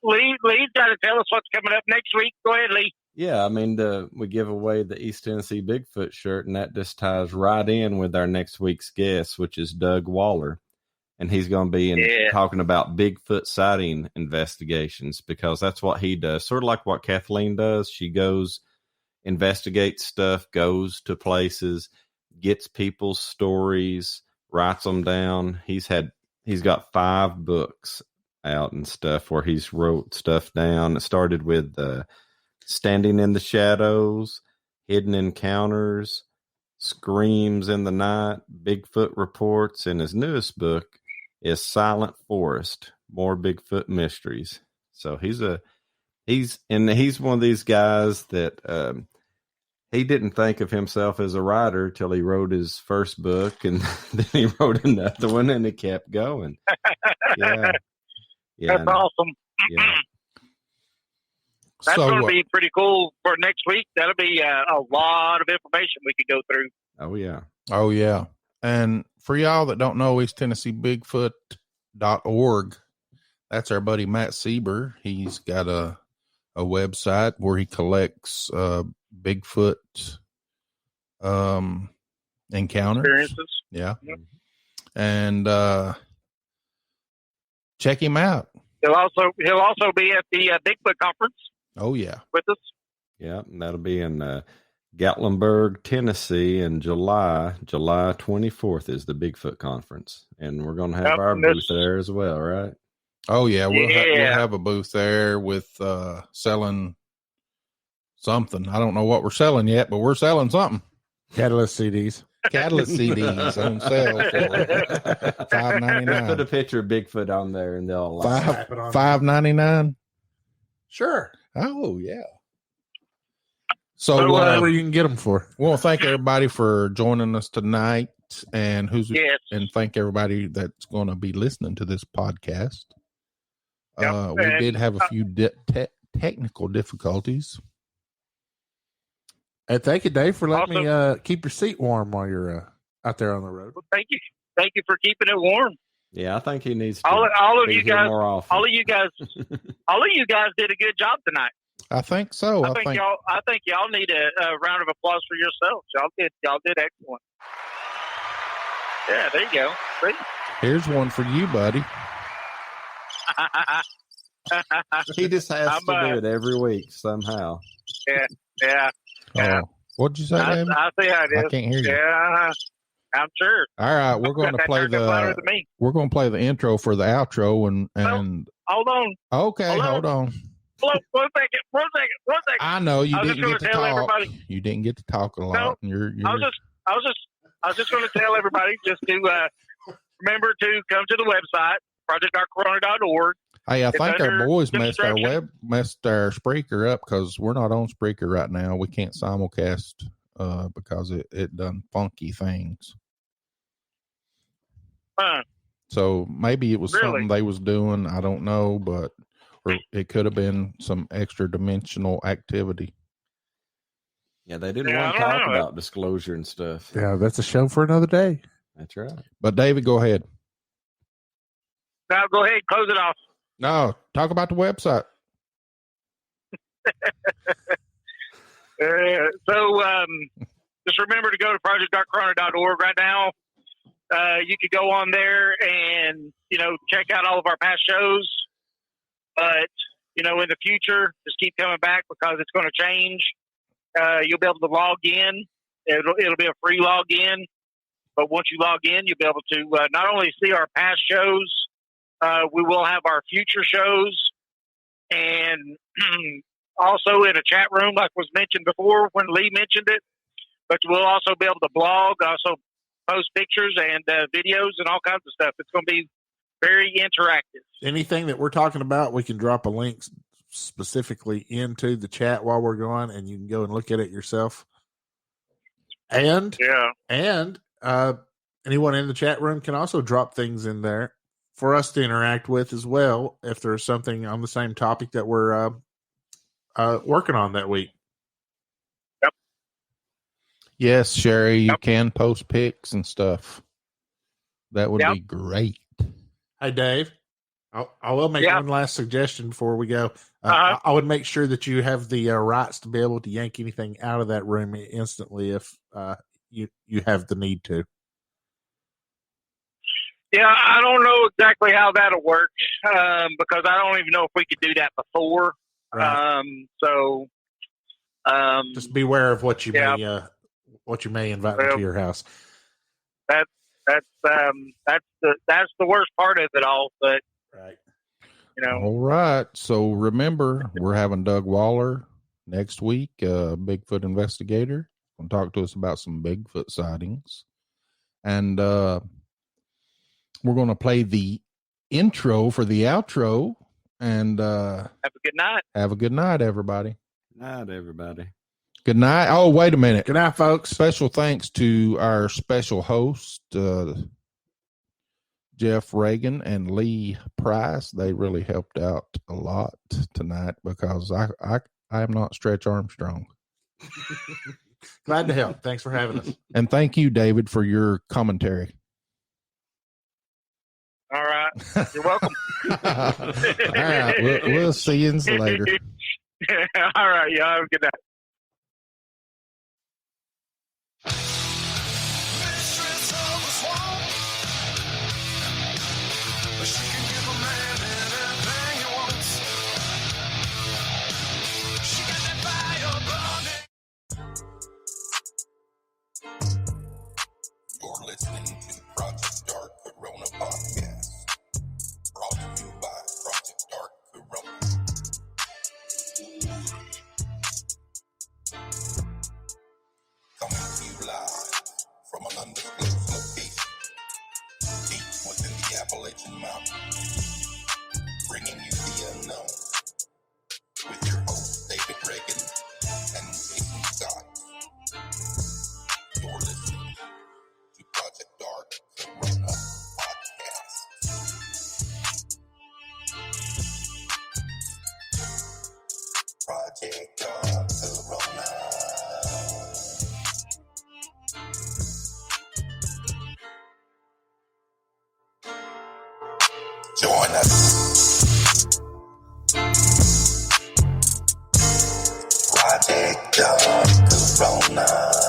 Lee's got to tell us what's coming up next week. Go ahead, Lee. Yeah, I mean, we give away the East Tennessee Bigfoot shirt, and that just ties right in with our next week's guest, which is Doug Waller. And he's going to be talking about Bigfoot sighting investigations, because that's what he does. Sort of like what Kathleen does. She goes, investigates stuff, goes to places, gets people's stories, writes them down. He's got 5 books out and stuff where he's wrote stuff down. It started with Standing in the Shadows, Hidden Encounters, Screams in the Night, Bigfoot Reports, and his newest book is Silent Forest, More Bigfoot Mysteries. So he's one of these guys that he didn't think of himself as a writer till he wrote his first book, and then he wrote another one, and he kept going. Yeah. That's awesome. Yeah. That's So, going to be pretty cool for next week. That'll be a lot of information we could go through. Oh, yeah. Oh, yeah. And for y'all that don't know, East Tennessee Bigfoot.org, that's our buddy Matt Sieber. He's got a website where he collects Bigfoot encounters. Experiences. Yeah. Yep. And check him out. He'll also be at the Bigfoot conference. Oh, yeah. With us. Yeah, and that'll be in Gatlinburg, Tennessee in July 24th is the Bigfoot conference. And we're going to have our booth there as well, right? Oh, yeah. We'll have a booth there with selling something. I don't know what we're selling yet, but we're selling something. Catalyst CDs. Catalyst CDs on sale for $5.99. Put a picture of Bigfoot on there, and they'll $5.99. Sure. Oh, yeah. So whatever you can get them for. We want to thank everybody for joining us tonight, and and thank everybody that's going to be listening to this podcast. Yep. We did have a few technical difficulties. And thank you, Dave, for letting me keep your seat warm while you're out there on the road. Well, thank you for keeping it warm. Yeah, I think he needs to all of you guys more often. all of you guys did a good job tonight. I think so. I think y'all need a round of applause for yourselves. Y'all did excellent. Yeah, there you go. See? Here's one for you, buddy. He just has to do it every week somehow. Yeah. Oh, what'd you say, David? I see how it is. I can't hear you. Yeah, I'm sure. All right, we're going to play the intro for the outro and hold on. Okay, hold on. One second. I know you didn't get to talk. You didn't get to talk a lot. No, I was just going to tell everybody just to remember to come to the website projectdarkcorona.org. Hey, I think our boys messed our Spreaker up because we're not on Spreaker right now. We can't simulcast because it done funky things. So maybe it was something they was doing. I don't know, but it could have been some extra dimensional activity. Yeah, they didn't want to talk about disclosure and stuff. Yeah, that's a show for another day. That's right. But David, go ahead. Now go ahead, close it off. No, talk about the website. So just remember to go to projectdarkcorona.org right now. you could go on there and, check out all of our past shows. But, in the future, just keep coming back because it's going to change. You'll be able to log in. It'll be a free login. But once you log in, you'll be able to not only see our past shows, we will have our future shows. And also in a chat room, like was mentioned before when Lee mentioned it. But we'll also be able to blog, also post pictures and videos and all kinds of stuff. It's going to be very interactive. Anything that we're talking about, we can drop a link specifically into the chat while we're going, and you can go and look at it yourself. And anyone in the chat room can also drop things in there for us to interact with as well if there's something on the same topic that we're working on that week. Yep. Yes, Sherry, you can post pics and stuff. That would be great. Hey, Dave, I will make one last suggestion before we go. I would make sure that you have the rights to be able to yank anything out of that room instantly if you have the need to. Yeah, I don't know exactly how that'll work because I don't even know if we could do that before. Right. Just beware of what you may invite into your house. That's the worst part of it all. But right, All right. So remember, we're having Doug Waller next week, Bigfoot investigator. Going to talk to us about some Bigfoot sightings, and we're going to play the intro for the outro. And have a good night. Have a good night, everybody. Good night, everybody. Good night. Oh, wait a minute. Good night, folks. Special thanks to our special host, Jeff Reagan and Lee Price. They really helped out a lot tonight because I am not Stretch Armstrong. Glad to help. Thanks for having us. And thank you, David, for your commentary. All right. You're welcome. All right. We'll see you later. All right. Y'all have a good night. You're listening to Project Dark Corona Podcast, brought to you by Project Dark Corona. Coming to you live from an undisclosed location, deep within the Appalachian Mountains, bringing you the unknown with your hosts David Reagan and Jason Scott. You're listening to Project Dark Corona Podcast. Project Dark Corona. Join us. Project Dark Corona.